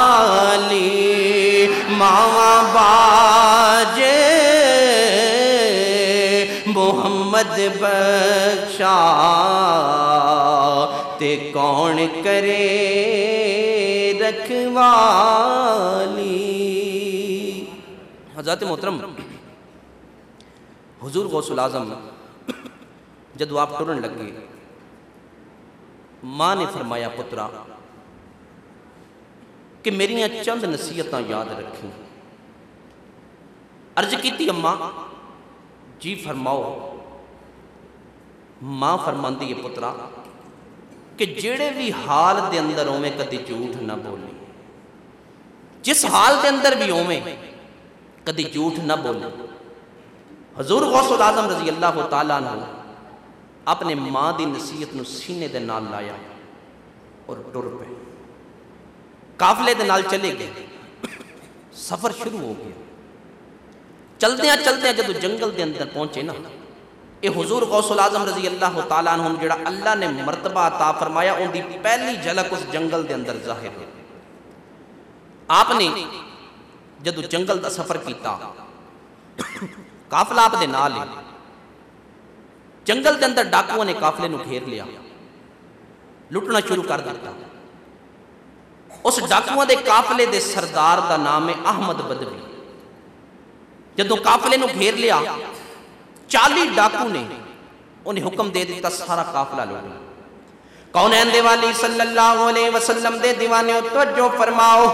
ماما باج محمد بخشا، تے کون کرے رکھوالی۔ حضرت محترم حضور غوث العظم جدو آپ ٹرن لگے، ماں نے فرمایا پترا کہ میریاں چند نصیحتاں یاد رکھیں۔ عرض کیتی اماں جی فرماؤ۔ ماں فرماندی ہے پترا کہ جڑے بھی حال دے اندر ہوئے کدی جھوٹ نہ بولے، جس حال دے اندر بھی ہوئے کدی جھوٹ نہ بولے۔ حضور غوث العظم رضی اللہ تعالیٰ عنہ اپنے ماں دی نصیحت نو سینے دے نال لایا اور ٹر پے، قافلے دے نال چلے گئے، سفر شروع ہو گیا۔ چلدیاں جدو جنگل دے اندر پہنچے نا، اے حضور غوث العظم رضی اللہ تعالیٰ عنہ جڑا اللہ نے مرتبہ عطا فرمایا ان دی پہلی جھلک اس جنگل دے اندر ظاہر ہوئی۔ آپ نے جدو جنگل دا سفر کیتا، قافلہ آپ دے نال ہے، جنگل دے اندر ڈاکوؤں نے قافلے نو گھیر لیا، لٹنا شروع کر دیتا۔ اس ڈاکوؤں دے قافلے دے سردار دا نام ہے احمد بدوی۔ جدو قافلے نو گھیر لیا، 40 ڈاکو نے انہیں حکم دے دیتا سارا قافلہ لوٹو۔ کونین دے والی صلی اللہ علیہ وسلم دے دیوانے توجہ فرماؤ،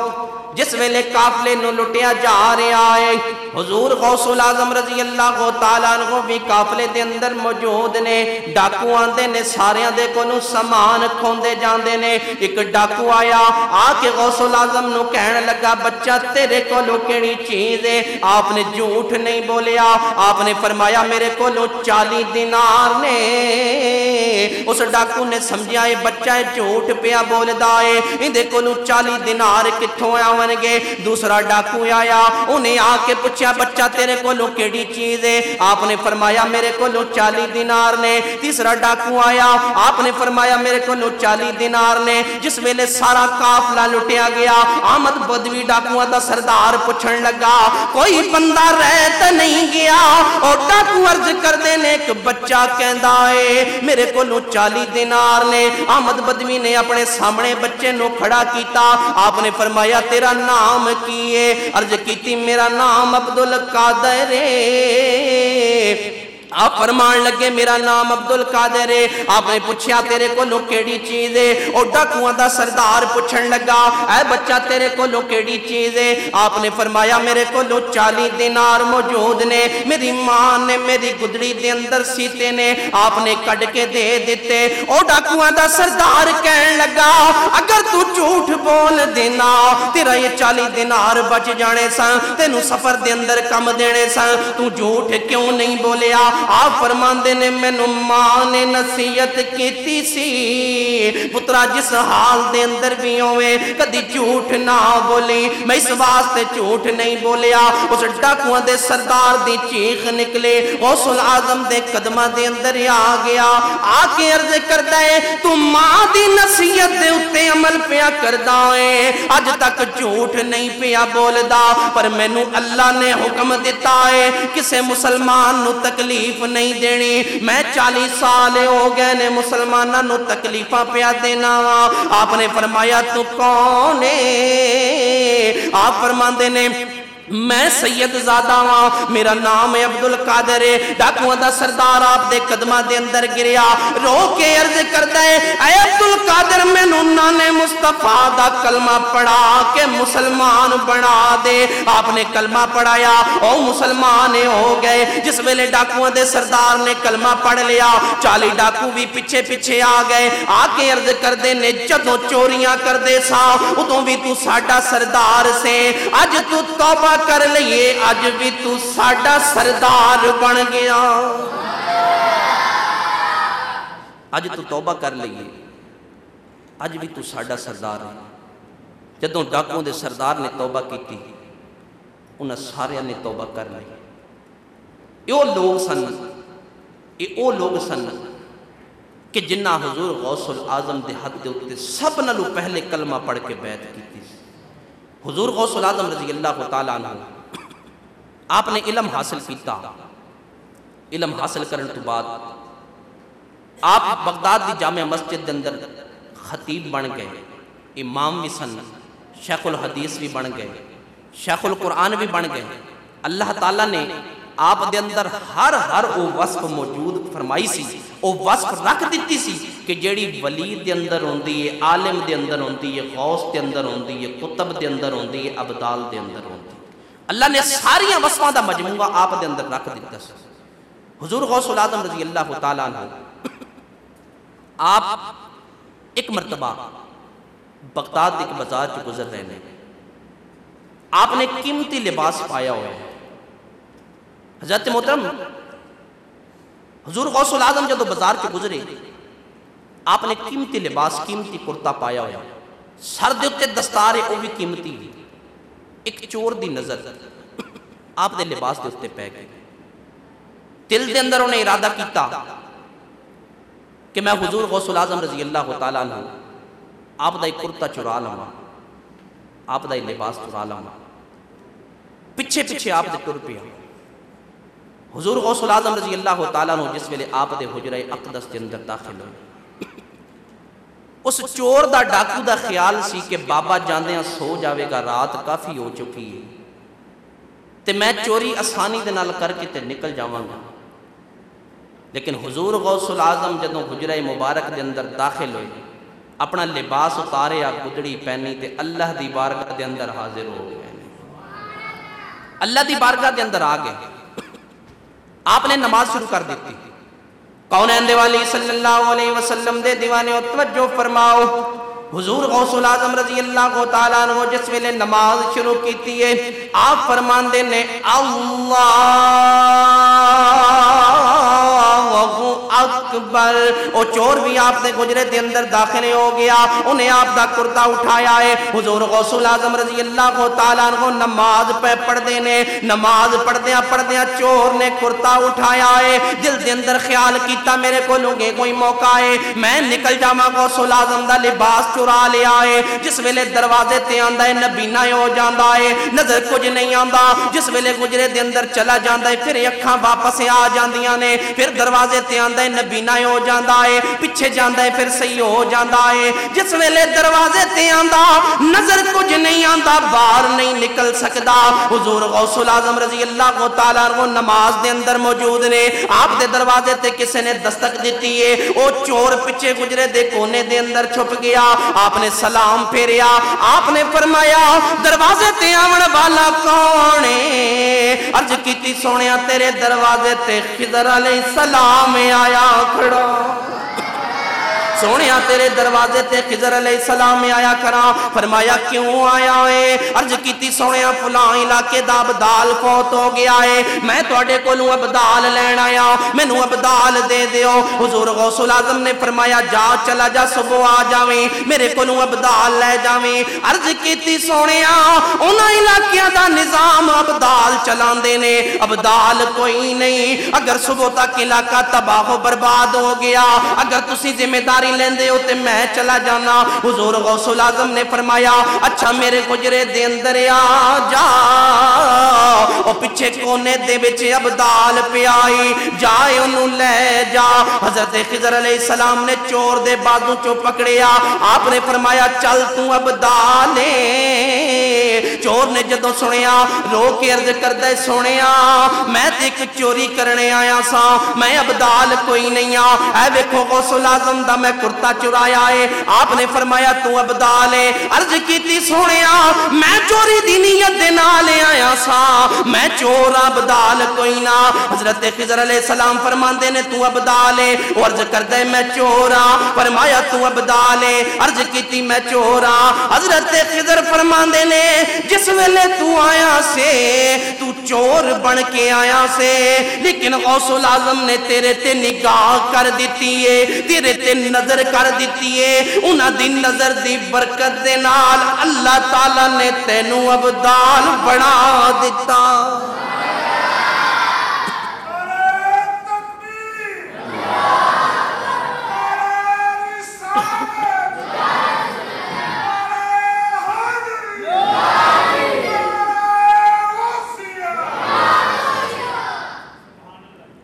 جس ویلے قافلے نو لٹیا جا رہا ہے، حضور غوث العظم رضی اللہ تعالیٰ عنہ بھی قافلے دے اندر موجود نے۔ ڈاکو آندے نے، ساریاں دے کونوں سامان کھوندے جاندے نے۔ ایک ڈاکو آیا، آ کے غوث العظم نو کہنے لگا، بچہ تیرے کولوں کیڑی چیز ہے؟ آپ نے جھوٹ نہیں بولیا، آپ نے فرمایا میرے کولوں 40 دینار نے۔ اس ڈاکو نے سمجھا یہ بچہ جھوٹ پیا بولدا ہے، اندے کولوں 40 دینار کتھوں آون گے؟ دوسرا ڈاکو آیا، انہیں آ کے پوچھا بچہ تیرے کولوں کیڑی چیز ہے؟ آپ نے فرمایا میرے کولوں 40 دینار نے۔ تیسرا ڈاکو آیا، آپ نے فرمایا میرے کولوں 40 دینار نے۔ جس ویلے سارا قافلہ لٹیا گیا، احمد بدوی ڈاکوؤں دا سردار پوچھن لگا کوئی بندہ رہ تے نہیں گیا؟ اور ڈاکو عرض کردے نے ایک بچہ کہندا ہے میرے کولوں 40 دینار نے۔ احمد بدوی نے اپنے سامنے بچے نو کھڑا کیتا، آپ نے فرمایا تیرا نام کی ہے؟ عرض کیتی میرا نام عبدالقادر ہے۔ آپ فرمان لگے میرا نام عبدالقادر ہے۔ آپ نے پوچھا تیرے کولوں کیڑی چیز ہے؟ اور ڈاکوؤں دا سردار پوچھن لگا اے بچہ تیرے کولوں کیڑی چیز ہے؟ آپ نے فرمایا میرے کولوں 40 دینار موجود نے، میری ماں نے میری گدڑی دے اندر سیتے نے، آپ نے کڈ کے دے دیتے۔ اور ڈاکوؤں دا سردار کہن لگا اگر تو جھوٹ بول دینا تیرا یہ 40 دینار بچ جانے سن، تینوں سفر دے اندر کم دینے سن، تو جھوٹ کیوں نہیں بولیا؟ آپ فرماندے نے مینوں ماں نے نصیحت کیتی سی پترا جس حال دے اندر بھی ہوئے کدی جھوٹ نہ بولی، میں اس واسطے جھوٹ نہیں بولیا۔ اس ڈاکوؤں دے سردار دی چیخ نکلے، غوث العظم دے قدماں دے اندر آ گیا، آ کے عرض کردا ہے تو ماں دی نصیحت دے اتے عمل پیا کردا ہے، اج تک جھوٹ نہیں پیا بولدا، پر مینوں اللہ نے حکم دیتا ہے کسے مسلمان نو تکلیف نہیں دینی۔ میں 40 سال ہو گئے نے مسلمانہ نو تکلیفہ پیا دینا۔ آپ نے فرمایا تو کون ہے؟ آپ فرماندے نے میں سید زادہ ہاں، میرا نام ہے عبدالقادر ہے۔ ڈاکوؤں دا سردار آپ دے قدمہ دے اندر گریا، رو کے عرض کردا ہے اے عبدالقادر مینوں نانے مصطفیٰ دا کلمہ پڑھا کے مسلمان بنا دے۔ آپ نے کلمہ پڑھایا، او مسلمان ہو گئے۔ جس ویلے ڈاکوؤں دے سردار نے کلمہ پڑھ لیا، 40 ڈاکو بھی پیچھے پیچھے آ گئے، آ کے عرض کردے نے جدوں چوریاں کردے سا ادوں بھی تو ساڈا سردار سے، اج تو توبہ کر لئے اج بھی تو ساڈا سردار بن گیا۔ اج تو توبہ کر لئے اج بھی تو ساڈا سردار ہے۔ جدوں ڈاکوؤں دے سردار نے توبہ کیتی، انہاں سارے نے توبہ کر لی۔ یہ لوگ سن کہ جنہ حضور غوث العظم دے حد دے اتے سب نالوں پہلے کلمہ پڑھ کے بیعت کیتی۔ حضور غوث العظم رضی اللہ تعالیٰ عنہ آپ نے علم حاصل کیتا، علم حاصل کرنے تو بعد آپ بغداد دی جامع مسجد اندر خطیب بن گئے، امام بھی سن، شیخ الحدیث بھی بن گئے، شیخ القرآن بھی بن گئے۔ اللہ تعالیٰ نے آپ دے اندر ہر او وصف موجود فرمائی سی، او وصف رکھ دیتی سی کہ جیڑی ولی دے اندر ہوندی ہے، عالم دے اندر ہوندی ہے، غوث دے اندر ہوندی ہے، قطب دے اندر ہوندی ہے، ابدال دے اندر ہوندی ہے۔ اللہ نے ساریاں وصفاں دا مجموعہ آپ دے اندر رکھ دیتا سی۔ حضور غوث العظم رضی اللہ تعالیٰ عنہ آپ ایک مرتبہ بغداد ایک بازار چ گزر رہے ہیں، آپ نے قیمتی لباس پایا ہوا ہے۔ حضرت محترم حضور غوث العظم جدو بازار چ گزرے، آپ نے قیمتی لباس، قیمتی کرتا پایا ہوا، سر دے اتے دستار ہے وہ بھی قیمتی۔ ایک چور دی نظر آپ دے لباس دے اتے پہ گئی، دل دے اندر انہیں ارادہ کیتا کہ میں حضور غوث العظم رضی اللہ تعالیٰ عنہ آپ دا ایک کرتا چرا لما، آپ دا ایک لباس چرا لما، پچھے پچھے آپ دے ٹر پیا۔ حضور غوث العظم رضی اللہ تعالیٰ عنہ جس ویلے آپ دے حجرہ اقدس کے اندر داخل ہوئے، اس چور دا ڈاکو دا خیال سی کہ بابا جاندیاں سو جاوے گا، رات کافی ہو چکی ہے تے میں چوری آسانی دے نال کر کے تے نکل جاواں گا۔ لیکن حضور غوث العظم جدوں حجرہ مبارک دے اندر داخل ہوئے، اپنا لباس اتاریا، گدڑی پہنی تے اللہ دی بارگاہ دے اندر حاضر ہو گئے، اللہ دی بارگاہ دے اندر آ گئے۔ آپ نے نماز شروع کر دیتی۔ کونین دے والی صلی اللہ علیہ وسلم دے دیوانے و توجہ فرماؤ، حضور غوث العظم رضی اللہ تعالیٰ عنہ جس ویلے نماز شروع کیتی ہے، آپ فرمان دے نے اللہ اکبر، او چور بھی آپ نے گجرے دے اندر داخل ہو گیا، انہیں آپ دا کرتا اٹھایا ہے۔ حضور غوث العظم رضی اللہ تعالیٰ عنہ نماز پہ پڑھ دینے، نماز پڑھ دیاں چور نے کرتا اٹھایا ہے، دل دے اندر خیال کیتا میرے کو لوگے کوئی موقع ہے، میں نکل جاواں غوث العظم دا لباس چرا لیا ہے۔ جس ویلے دروازے تے آندا ہے نبینا ہو جاندا ہے، نظر کچھ نہیں آندا، جس ویلے گجرے دے اندر چلا جاندا ہے، پھر اکھاں واپس آ جاندیاں نے، پھر دروازے تے آندا ہے نبینا ہو جاندا ہے، پیچھے جاندا ہے پھر صحیح ہو جاندا ہے۔ جس ویلے دروازے تے آندا نظر کچھ نہیں آندا، باہر نہیں نکل سکدا۔ حضور غوث العظم رضی اللہ تعالیٰ عنہ نماز دے اندر موجود نے، آپ دے دروازے تے کسے نے دستک دیتی ہے، او چور پیچھے گجرے دے کونے دے اندر چھپ گیا۔ آپ نے سلام پھیریا، آپ نے فرمایا دروازے تے آون والا کون ہے؟ عرض کیتی سونیا تیرے دروازے تے خضر علیہ السلام آیا کھڑا، سونیا تیرے دروازے تے خضر علیہ السلام آیا کرا۔ فرمایا کیوں آیا ہے؟ عرض کیتی سونیا فلاں علاقے دا ابدال فوت ہو گیا ہے، میں تواڈے کولوں ابدال لین آیا، مینوں ابدال دے دیو۔ حضور غوث العظم نے فرمایا جا چلا جا، صبح آ جاویں، میرے کولوں ابدال لے جاویں۔ عرض کیتی سونیا انہاں علاقیاں دا نظام ابدال چلاندے نے، ابدال کوئی نہیں، اگر صبح تک علاقہ تباہ و برباد ہو گیا، اگر تسی ذمہ داری لیندے ہو تے میں چلا جانا۔ حضور غوث العظم نے فرمایا اچھا میرے گجرے دے اندر آ جا، او پیچھے کونے دے وچ ابدال پیائی، جائے انہوں لے جا۔ حضرت خضر علیہ السلام نے چور دے بازو چو پکڑیا، آپ نے فرمایا چل تو ابدالے۔ چور نے جدو سنیا رو کے عرض کردے سونیا میں تے ایک چوری کرنے آیا سا، میں ابدال کوئی نہیں آ، اے ویکھو غوث العظم دا میں کرتا چرایا ہے۔ آپ نے فرمایا تو ابدال ہے؟ عرض کیتی سونیا میں چوری دی نیت دے نال آیا سا، میں چور ابدال کوئی نہ۔ حضرت خضر علیہ السلام فرماندے نے تو ابدال ہے؟ عرض کردے میں چورا۔ فرمایا تو ابدال ہے؟ عرض کیتی میں چورا۔ حضرت خضر فرماندے نے جس ویلے تو آیا سے تو چور بن کے آیا سے، لیکن غوث العظم نے تیرے تے نگاہ کر دیتی ہے، تیرے تے نظر کر دیتی ہے، انہاں دی نظر دی برکت دے نال اللہ تعالیٰ نے تینوں ابدال بنا دیتا۔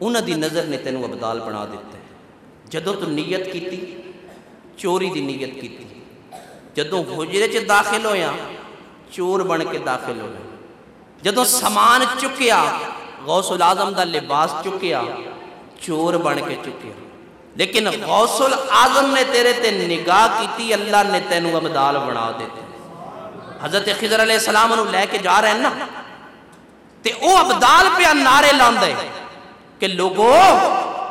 انہاں دی نظر نے تینوں ابدال بنا دیتا ہے۔ جدوں تو نیت کیتی چوری دی نیت کیتی، جدوں حجرے چ داخل ہویا چور بن کے داخل ہویا، جدوں سامان چکیا غوث العظم دا لباس چکیا چور بن کے چکیا، لیکن غوث العظم نے تیرے تے نگاہ کیتی، اللہ نے تینوں ابدال بنا دیتے۔ حضرت خضر علیہ السلام انہوں لے کے جا رہے ہیں نا، تے او ابدال پہ نعرے لاندے کہ لوگو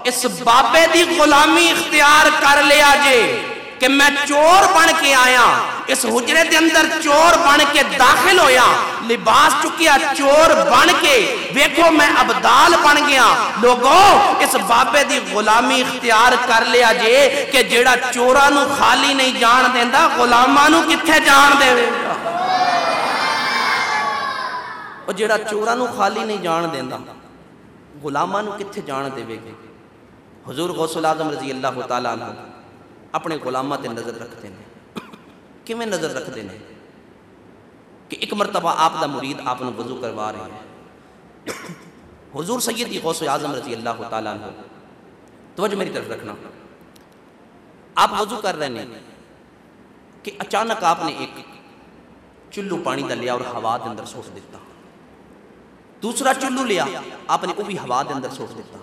اس بابے دی غلامی اختیار کر لیا جے، کہ میں چور بن کے آیا، اس حجرے دے اندر چور بن کے داخل ہویا، لباس چکیا چور بن کے، ویکھو میں ابدال بن گیا۔ لوگوں اس بابے دی غلامی اختیار کر لیا جے کہ جیڑا چوراں نو خالی نہیں جان دیندا غلاماں نو کتھے جان دے گا؟ اور جیڑا چوراں نو خالی نہیں جان دیندا غلاماں نو کتھے جان دے گا؟ حضور غوث العظم رضی اللہ تعالیٰ عنہ اپنے غلاماں تے نظر رکھتے ہیں۔ کیویں نظر رکھتے ہیں کہ ایک مرتبہ آپ دا مرید آپ نے وضو کروا رہے ہیں، حضور سیدی غوث اعظم رضی اللہ تعالیٰ عنہ، توجہ میری طرف رکھنا، آپ وضو کر رہے ہیں کہ اچانک آپ نے ایک چلو پانی دا لیا اور ہوا دے اندر سوٹ دیتا، دوسرا چلو لیا آپ نے وہ بھی ہوا دے اندر سوٹ دیتا،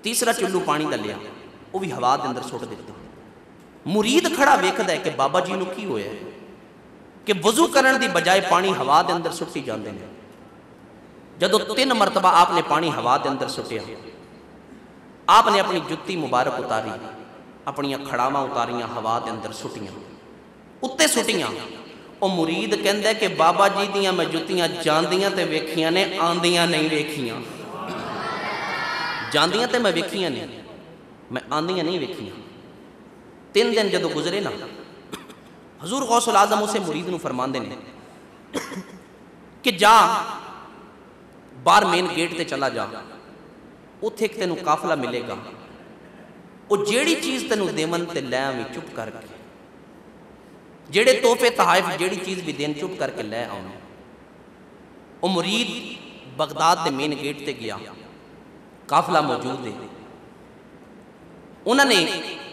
تیسرا چلو پانی دا لیا وہ بھی ہوا دے اندر سوٹ دیتا۔ مرید کھڑا ویکھدا ہے کہ بابا جی نو کی ہویا ہے کہ وضو کرن دی بجائے پانی ہوا دے اندر سٹی جاندے ہیں۔ جدو 3 مرتبہ آپ نے پانی ہوا دے اندر سٹیا، آپ نے اپنی جتی مبارک اتاری، اپنی کھڑاواں اتاریاں ہوا دے اندر سٹیاں، اتے سٹیاں۔ او مرید کہندا ہے کہ بابا جی دیاں میں جتیاں جاندیاں تے ویکھیاں نے، آندیاں نہیں ویکھیاں۔ جاندیاں تے میں ویکھیاں نے، میں آندیاں نہیں ویکھیاں۔ 3 دن جدو گزرے نا، حضور غوث العظم اسے مرید نو فرماندے نے کہ جا باہر مین گیٹ تے چلا جا، اتھے ایک تینوں قافلہ ملے گا، وہ جیڑی چیز تینوں دیون تے لے آویں چپ کر کے، جیڑے تحفے تحائف جیڑی چیز بھی دین چپ کر کے لے آؤں۔ وہ مرید بغداد دے مین گیٹ تے گیا، قافلہ موجود ہے، انہوں نے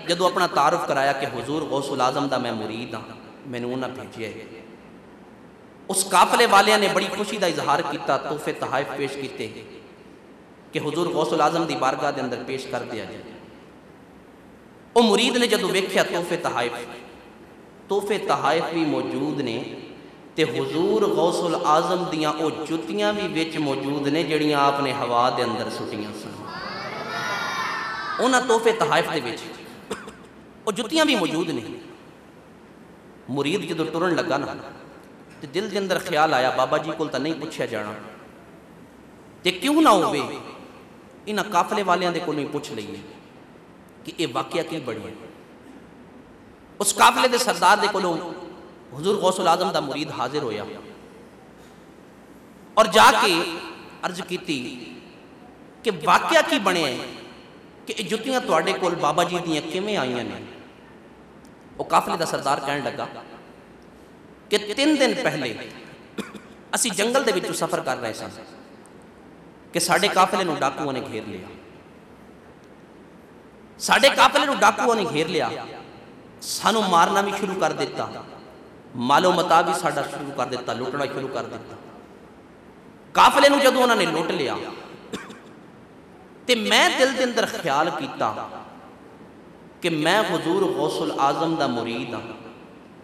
جدو اپنا تعارف کرایا کہ حضور غوث العظم دا میں مرید ہاں، میں نے انہوں بھیجیا ہے، اس قافلے والیاں نے بڑی خوشی دا اظہار کیتا، تحفے تحائف پیش کیتے کہ حضور غوث العظم دی بارگاہ دے اندر پیش کر دیا جائے۔ وہ مرید نے جدو ویکھیا تحفے تحائف بھی موجود نے، تے حضور غوث العظم دیاں او جتیاں بھی وچ موجود نے جڑیاں آپ نے ہوا دے اندر سٹیاں سن۔ انہاں تحفے تحائف دے وچ او جتیاں بھی موجود نے۔ مرید جدو ٹرن لگا نا تے دل دے اندر خیال آیا بابا جی کول تا نہیں پوچھیا جانا، تے کیوں نہ ہوئے انہاں قافلے والیاں دے کول نہیں پوچھ لئیے کہ اے واقعہ کی بڑی ہے۔ اس قافلے دے سردار دے کولوں حضور غوث العظم دا مرید حاضر ہویا اور جا کے عرض کیتی کہ واقعہ کی بنے ہیں کہ اے جتیاں تواڈے کول بابا جی دیاں کیویں آئیاں نے؟ وہ قافلے دا سردار کہنے لگا کہ 3 دن پہلے اسی جنگل دے وچوں سفر کر رہے سن کہ ساڈے قافلے نو ڈاکوؤں نے گھیر لیا، ساڈے قافلے نو ڈاکوؤں نے گھیر لیا، سانو مارنا بھی شروع کر دیتا، مالو متا بھی ساڈا شروع کر دیتا، لوٹنا شروع کر دیتا۔ قافلے نو جدوں انہوں نے لوٹ لیا تے میں دل دے اندر خیال کیتا کہ میں حضور غوث العظم دا مرید ہاں۔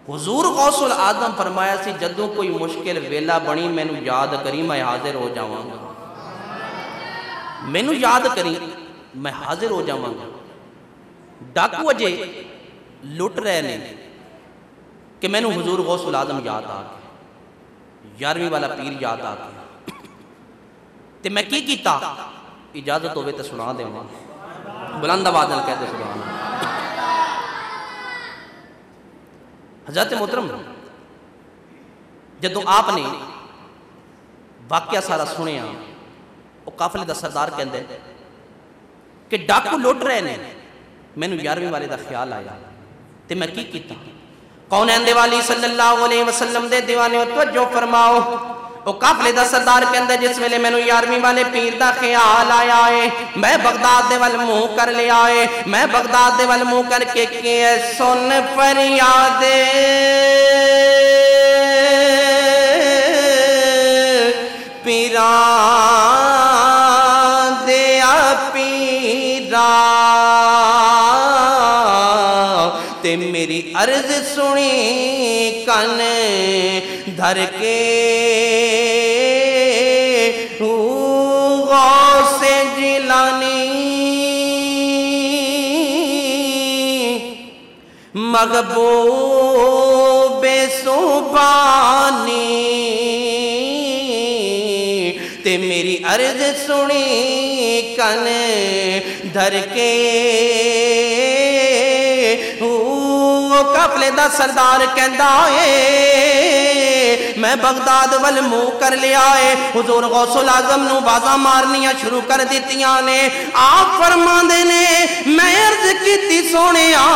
حضور غوث العظم فرمایا سی جدوں کوئی مشکل ویلا بنی مینوں یاد کری میں حاضر ہو جاواں گا، مینوں یاد کری میں حاضر ہو جاواں گا۔ ڈاکو اجے لٹ رہے نے کہ مینوں حضور غوث العظم یاد آ گیا، 11ویں والا پیر یاد آ گیا، تے میں کی کیتا؟ اجازت ہوئے تو سنا دے ماں بلند آواز نال کہہ دے سبحان اللہ۔ حضرت محترم جدوں آپ نے واقعہ سارا سنیا، وہ قافلے دا سردار کہندے کہ ڈاکو لٹ رہے نے، مینوں 11ویں والے دا خیال آیا تے میں کی کیتا؟ کونین دے والی صلی اللہ علیہ وسلم دے دیوانے توجہ فرماؤ، وہ قافلے دا سردار کہندے جس ویلے مینوں 11ویں والے پیر دا خیال آیا ہے، میں بغداد دے ول منہ کر لیا ہے، میں بغداد دے ول منہ کر کے سن فریاد پیران دیا پیرا تے میری عرض سنی کن دھر کے غوث جیلانی محبوب سبحانی تے میری عرض سنی کن دھر کے قافلے دا سردار کہندا ہے میں بغداد ول منہ کر لیا ہے حضور غوث العظم نو بازاں مارنیاں شروع کر دیتیاں نے آپ فرماندے نے میں عرض کیتی سونیا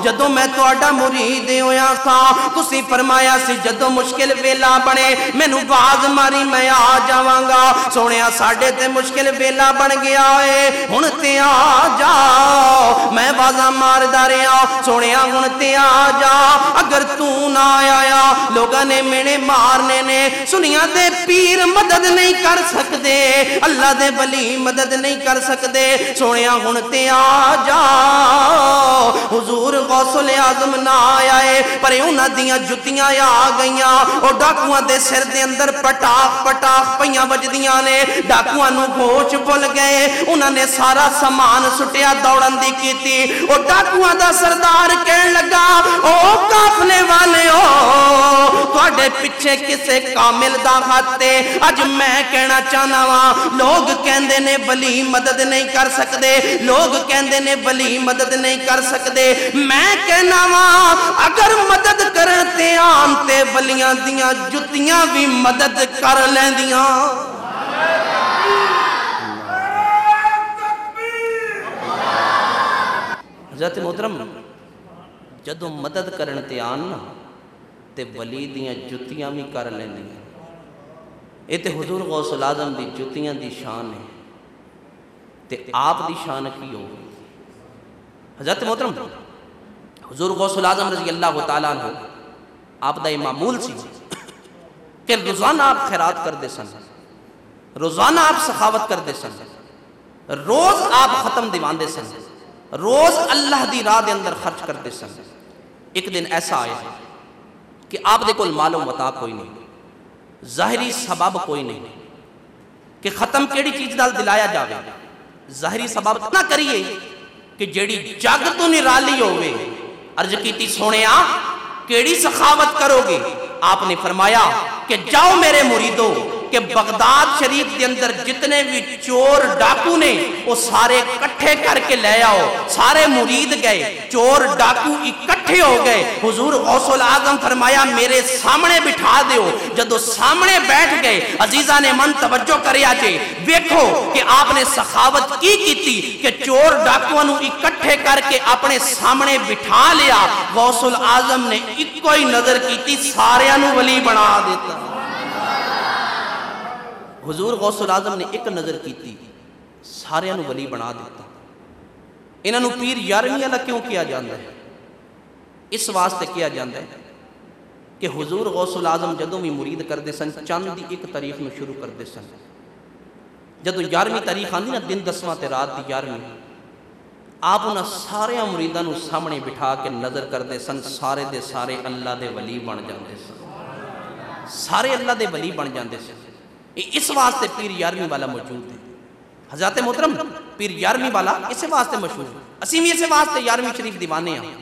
جدوں میں تہاڈا مرید ہویا سا تسی فرمایا سی جدوں مشکل ویلا بنے مینوں باز ماری میں آ جاواں گا سونیا ساڈے تے مشکل ویلا بن گیا ہے ہن تے آ جا میں بازاں ماردا رہیا سونیا ہن تے آ جا اگر تو نہ آیا لوگاں نے مینے مارنے نے سنیا دے پیر مدد نہیں کر سکدے اللہ دے ولی مدد نہیں کر سکدے سونیا ہن تے آ جا حضور غوث العظم نہ آیا ہے پر انہاں دیاں جتیاں آ گئیاں او ڈاکواں دے سر دے اندر پٹاخ پٹاخ پیاں وجدیاں نے ڈاکواں نو ہوش بھول گئے انہاں نے سارا سامان سٹیا دوڑن دی کیتی او ڈاکواں دا سردار کہن لگا او قافلے والے تواڈے پیچھے کسے کامل دا ہاتھ ہے اج میں کہنا چاہنا وا لوگ کہندے نے ولی مدد نہیں کر سکدے لوگ کہندے نے ولی مدد نہیں کر سکدے میں کہنا وا اگر مدد کرن تے آن تے ولیاں دیاں جتیاں بھی مدد کر لیندیاں حضرت محترم جدوں مدد کرن تے آن تے ولی دیاں جتیاں بھی کر لیندیاں اے تے حضور غوث العظم دی جتیاں دی شان ہے تے آپ دی شان کی ہو حضرت محترم حضور غوث العظم رضی اللہ تعالیٰ عنہ آپ دا معمول سی کہ روزانہ آپ خیرات کر دے سن روزانہ آپ سخاوت کر دے سن روز آپ ختم دیوان دے سن روز اللہ دی راہ دے اندر خرچ کر دے سن ایک دن ایسا آیا کہ آپ دے کول مال و متاع کوئی نہیں ظاہری سبب کوئی نہیں کہ ختم کیڑی چیز نال دلایا جاوے ظاہری سبب اتنا کریے کہ جیڑی جگ تو نرالی ہوئے عرض کیتی سونیا کیڑی سخاوت کرو گے آپ نے فرمایا کہ جاؤ میرے مریدو کہ بغداد شریف کے اندر جتنے بھی چور ڈاکو نے وہ سارے کٹھے کر کے لے آؤ سارے مرید گئے چور ڈاکو اکٹھے ہو گئے حضور غوث العظم فرمایا میرے سامنے بٹھا دیو جدو سامنے بیٹھ گئے عزیزہ نے من توجہ کرے آجے دیکھو کہ آپ نے سخاوت کی تھی کہ چور ڈاکوانو اکٹھے کر کے اپنے سامنے بٹھا لیا غوث العظم نے ایک کوئی نظر کی تھی سارے انو ولی بنا دیتا حضور غوث العظم نے ایک نظر کی تھی سارے انو ولی بنا دیتا انہوں پیر یارویں اللہ کیوں کیا جاندہ ہے اس واسطے کیا جاندہ ہے کہ حضور غوث العظم جدوں بھی مرید کر دے سن چاند دی ایک تاریخ میں شروع کر دے سن جدوں 11ویں تاریخ آندی نا دن 10واں تے رات دی 11ویں آپ انہاں سارے مریداں نو سامنے بٹھا کے نظر کر دے سن سارے دے سارے اللہ دے ولی بن جاندے سن سارے اللہ دے ولی بن جاندے سن اس واسطے پیر 11ویں والا موجود ہے حضرت محترم پیر 11ویں والا اسے واسطے مشہور ہے اسی بھی اسے واسطے 11ویں شریف دیوانے ہیں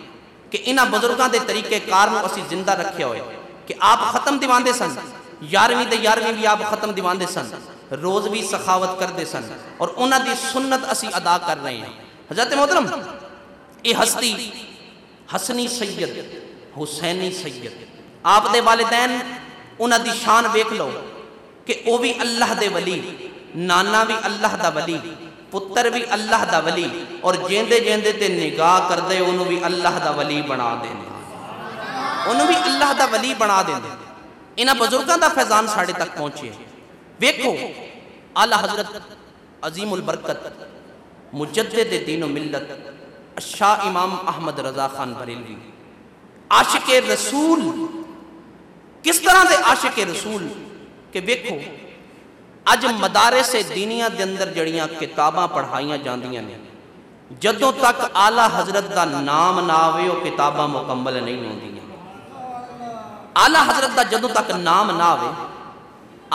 کہ انہاں بزرگاں دے طریقے کار نو اسی زندہ رکھے ہوئے کہ آپ ختم دیوان دے سن 11ویں دے 11ویں بھی آپ ختم دیوان دے سن روز بھی سخاوت کر دے سن اور انہاں دی سنت اسی ادا کر رہے ہیں حضرت محترم یہ ہستی حسنی سید حسینی سید آپ دے والدین انہاں دی شان بیک لو کہ وہ بھی اللہ دے ولی نانا بھی اللہ دا ولی پتر بھی اللہ دا ولی اور جیندے جیندے تے نگاہ کر دے انہوں بھی اللہ دا ولی بنا دینے انہوں بھی اللہ دا ولی بنا دینے انہاں بزرگاں دا فیضان ساڑھے تک پہنچے ویکھو اعلیٰ حضرت عظیم البرکت مجدد دین و ملت شاہ امام احمد رضا خان بریلوی عاشق رسول کس طرح دے عاشق رسول کہ ویکھو اج مدارس دینیاں دے اندر جڑیاں کتاباں پڑھائیاں جاندیاں نے جدوں تک اعلیٰ حضرت دا نام نہ آوے وہ کتاباں مکمل نہیں ہوندیاں اعلیٰ حضرت دا جدوں تک نام نہ آوے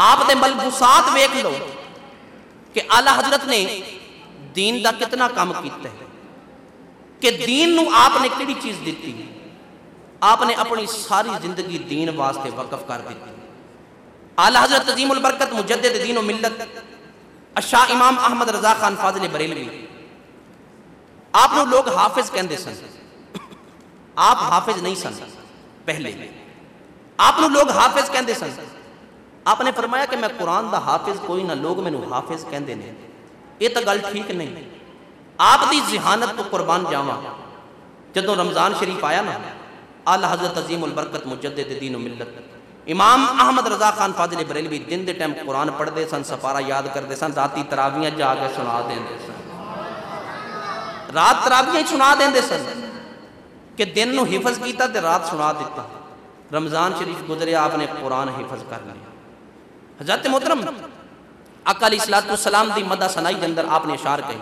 آپ دے ملبوسات ویکھ لو کہ اعلیٰ حضرت نے دین دا کتنا کام کیتا ہے کہ دین نو آپ نے کیڑی چیز دیتی؟ آپ نے اپنی ساری زندگی دین واسطے وقف کر دیتی۔ اعلیٰ حضرت عظیم البرکت مجدد دین و ملت شاہ امام احمد رضا خان فاضل بریلوی، آپ نے لوگ حافظ کہندے سن، آپ حافظ نہیں سن پہلے، آپ نے لوگ حافظ کہندے سن۔ آپ نے فرمایا کہ میں قرآن دا حافظ کوئی نہ، لوگ میں حافظ کہندے نے، یہ تو گل ٹھیک نہیں۔ آپ دی ذہانت تو قربان جاواں، جدوں رمضان شریف آیا نا، اعلیٰ حضرت عظیم البرکت مجدد دین و ملت امام احمد رضا خان فاضل بریلوی دن دے ٹائم قرآن پڑھ دے سن، سپارہ یاد کرتے سن، راتی تراویاں جا کے سنا دیندے سن، رات تراویاں سنا دیندے سن کہ دن نو حفظ کیتا تے رات سنا دیتا۔ رمضان شریف گزرے، آپ نے قرآن حفظ کر لیا۔ حضرت محترم آقا علیہ الصلوۃ والسلام دی مدح ثنائی کے اندر آپ نے اشار کہی،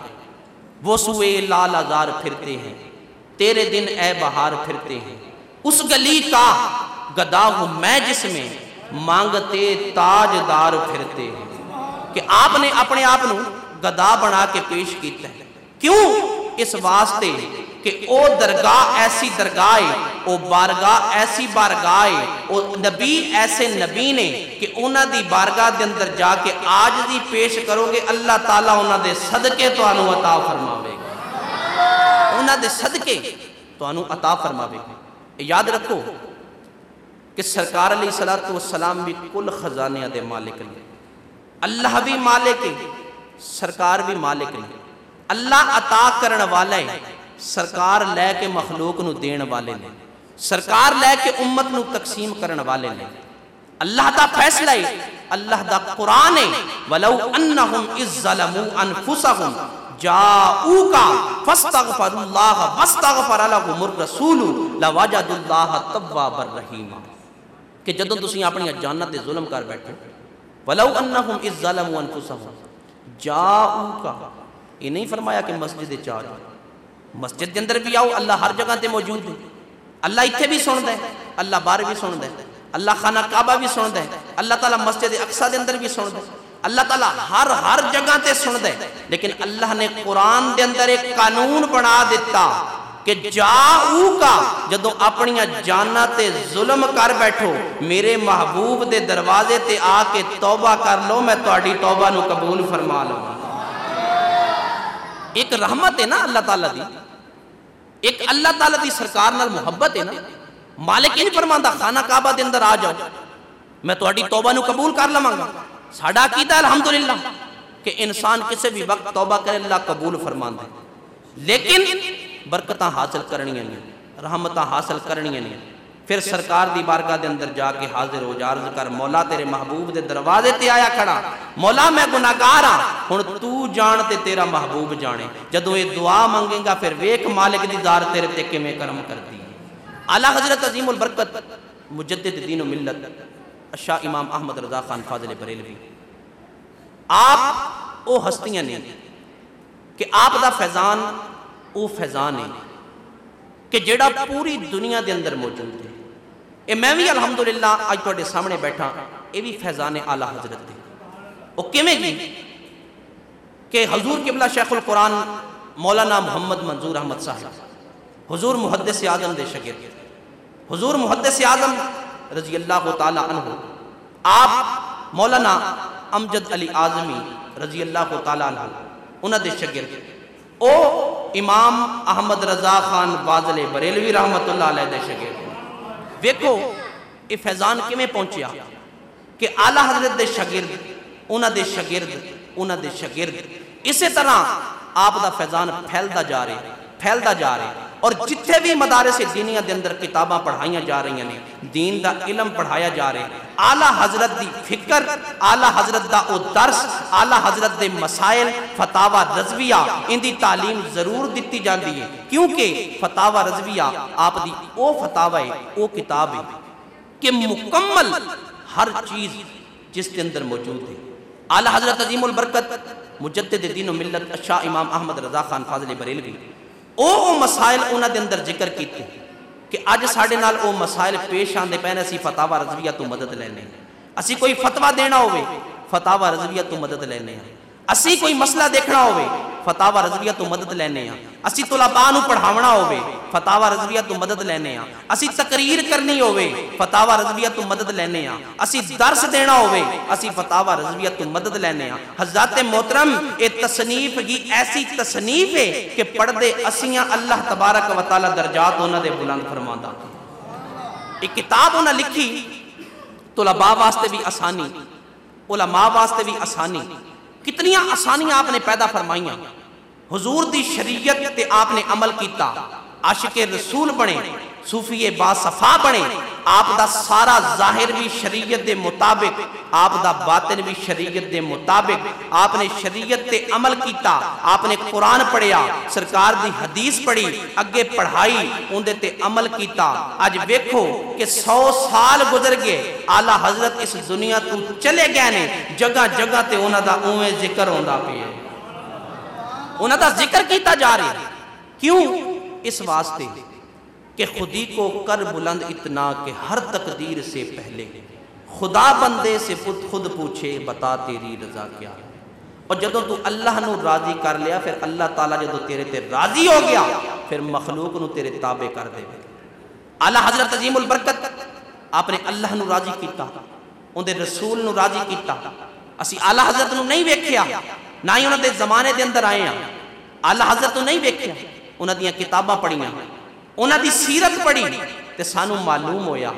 وہ سوئے لال آزار پھرتے ہیں، تیرے دن اے بہار پھرتے ہیں، اس گلی کا گدا ہوں میں جس میں مانگتے تاجدار پھرتے ہیں، کہ آپ نے اپنے آپ نو گدا بنا کے پیش کیتا ہے۔ کیوں؟ اس واسطے کہ او درگاہ ایسی درگاہ ہے، او بارگاہ ایسی بارگاہ ہے، او نبی ایسے نبی نے کہ انہاں دی بارگاہ دے اندر جا کے عاجزی پیش کرو گے، اللہ تعالیٰ انہاں دے صدقے تانوں عطا فرماوے گا، انہاں دے صدقے تانوں عطا فرماوے گا۔ یاد رکھو کہ سرکار علیہ الصلوۃ والسلام بھی کل خزانے دے مالک نے، اللہ بھی مالک ہے، سرکار بھی مالک ہے۔ اللہ عطا کرن والا ہے، سرکار لے کے مخلوق نو دین والے نے، سرکار لے کے امت نو تقسیم کرن والے نے۔ اللہ دا فیصلہ ہے، اللہ دا قرآن ہے، وَلَوْ أَنَّهُمْ إِذْ ظَلَمُوا أَنفُسَهُمْ جَاءُوكَ فَاسْتَغْفَرُوا اللَّهَ وَاسْتَغْفَرَ لَهُمُ الرَّسُولُ لَوَجَدُوا اللَّهَ تَوَّابًا رَحِيمًا، کہ جدوں تسی اپنی جاناں تے ظلم کر بیٹھے، وَلَوْ أَنَّهُمْ إِذْ ظَلَمُوا أَنفُسَهُمْ جَاءُوكَ، یہ نہیں فرمایا کہ مسجد چار، مسجد کے اندر بھی آؤ، اللہ ہر جگہ تے موجود ہے، اللہ اتھے بھی سن دے، اللہ باہر بھی سن دے، اللہ خانہ کعبہ بھی سن دے، اللہ تعالیٰ مسجد اقصیٰ دے اندر بھی سن دے، اللہ تعالیٰ ہر جگہ تے سن دے۔ لیکن اللہ نے قرآن دے اندر ایک قانون بنا دیتا کہ جاؤ کا، جدو اپنی جانا تے ظلم کر بیٹھو، میرے محبوب دے دروازے تے آ کے توبہ کر لو، میں تہاڈی توبہ نو قبول فرما لوں۔ ایک رحمت ہے نا اللہ تعالیٰ دی، ایک اللہ تعالیٰ دی سرکار نال محبت ہے نا۔ مالک نہیں فرماندا خانہ کعبہ دے اندر آ جاؤ، میں تہاڈی توبہ نو قبول کر لواں گا۔ ساڈا عقیدہ الحمدللہ کہ انسان کسی بھی وقت توبہ کرے اللہ قبول فرماندا ہے، لیکن برکتاں حاصل کرنیاں نے، رحمتاں حاصل کرنیاں نے، پھر سرکار دی بارگاہ دے اندر جا کے حاضر ہو جا، عرض کر مولا تیرے محبوب دے دروازے تے آیا کھڑا، مولا میں گناہگار ہاں، ہن تو جان تے تیرا محبوب جانے۔ جدوں یہ دعا منگے گا پھر ویکھ مالک دی ذات تیرے تے کیویں کرم کردی ہے۔ اعلیٰ حضرت عظیم البرکت مجدد دین و ملت شاہ امام احمد رضا خان فاضل بریلوی، آپ او ہستیاں نے کہ آپ دا فیضان او فیضان ہے کہ جیڑا پوری دنیا دے اندر موجود ہے۔ اے میں بھی الحمدللہ آج تواڈے سامنے بیٹھا، اے بھی فیضان اعلیٰ حضرت ہے۔ او کیویں جی کہ حضور قبلہ شیخ القرآن مولانا محمد منظور احمد صاحب، حضور محدث اعظم دے شاگرد، حضور محدث اعظم رضی اللہ تعالی عنہ، آپ مولانا امجد علی اعظمی رضی اللہ تعالی عنہ انہاں دے شاگرد، او امام احمد رضا خان فاضل بریلوی رحمت اللہ علیہ دے شاگرد۔ ویکھو یہ فیضان کیویں پہنچیا کہ اعلیٰ حضرت دے شاگرد، انہاں دے شاگرد، انہاں دے شاگرد، اسی طرح آپ دا فیضان پھیلدا جا رہے، پھیلدا جا رہے، اور جتھے بھی مدارس دینیاں دے اندر کتاباں پڑھائیاں جا رہی ہیں، دین دا علم پڑھایا جا رہے، اعلیٰ حضرت دی فکر، اعلیٰ حضرت دا او درس، اعلیٰ حضرت دے مسائل، فتاوی رضویہ، ان دی تعلیم ضرور دیتی جاندی ہے، کیونکہ فتاوی رضویہ آپ دی او فتاوی او کتاب ہے کہ مکمل ہر چیز جس کے اندر موجود ہے۔ اعلیٰ حضرت عظیم البرکت مجدد دین و ملت شاہ امام احمد رضا خان فاضل بریلوی او مسائل انہاں دے اندر ذکر کیتے کہ اج ساڈے نال او مسائل پیش آندے پے، اسی فتاوی رضویہ تو مدد لینے، اسی کوئی فتویٰ دینا ہوئے فتاوی رضویہ تو مدد لینے ہیں۔ اسی کوئی مسئلہ دیکھنا ہوئے فتاوا رضویہ تو مدد لینے ہاں، اسی طلباء نو پڑھاونا ہوئے فتاوا رضویہ تو مدد لینے ہاں، اسی تقریر کرنی ہوئے فتاوا رضویہ تو مدد لینے ہاں، اسی درس دینا ہوئے اسی فتاوا رضویہ تو مدد لینے ہاں۔ حضرات محترم اے تصنیف کی ایسی تصنیف ہے کہ پڑھ دے اسیاں اللہ تبارک و تعالی درجات انہاں دے بلند فرماندا۔ ایک کتاب انہاں لکھی طلباء واسطے بھی آسانی، علماء واسطے بھی آسانی، کتنیاں آسانیاں آپ نے پیدا فرمائیاں، حضور دی شریعت تے آپ نے عمل کیتا، عاشق رسول بنے، صوفی باصفا بنے، آپ دا سارا ظاہر بھی شریعت دے مطابق، آپ دا باطن بھی شریعت دے مطابق، آپ نے شریعت تے عمل کیتا، آپ نے قرآن پڑھیا، سرکار دی حدیث پڑھی، اگے پڑھائی، اندے تے عمل کیتا۔ آج ویکھو کہ 100 سال گزر گئے، اعلیٰ حضرت اس دنیا تو چلے گئے نے، جگہ جگہ تے انہاں دا اویں ذکر ہوندا پیا، انہاں دا ذکر کیتا جا رہا ہے۔ کیوں؟ اس واسطے کہ خودی کو کر بلند اتنا کہ ہر تقدیر سے پہلے خدا بندے سے خود پوچھے بتا تیری رضا کیا ہے۔ اور جدو تو اللہ نو راضی کر لیا، پھر اللہ تعالیٰ جدو تیرے تے راضی ہو گیا، پھر مخلوق نو تیرے تابع کر دے۔ اعلیٰ حضرت عظیم البرکت آپ نے اللہ نو راضی کیتا، ان دے رسول نو راضی کیتا۔ اسی اعلیٰ حضرت نو نہیں ویکھیا، نہ ہی انہوں دے زمانے دے اندر آئے ہیں، اعلیٰ حضرت نو نہیں ویکھیا، انہوں دیاں کتاباں پڑھیاں، انہوں دی سیرت پڑھی، تے سانو معلوم ہویا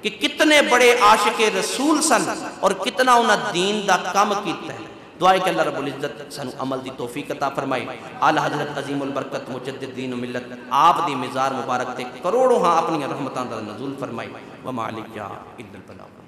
کہ کتنے بڑے عاشق رسول سن اور کتنا انہوں دین دا کام کیتا ہے۔ دعائے کہ اللہ رب العزت سانو عمل دی توفیق عطا فرمائے۔ اعلیٰ حضرت عظیم البرکت مجدد دین و ملت آپ دی مزار مبارک تے کروڑوں ہاں اپنی رحمتاں دا نزول فرمائے۔ وما علیکہ الا البلاغ۔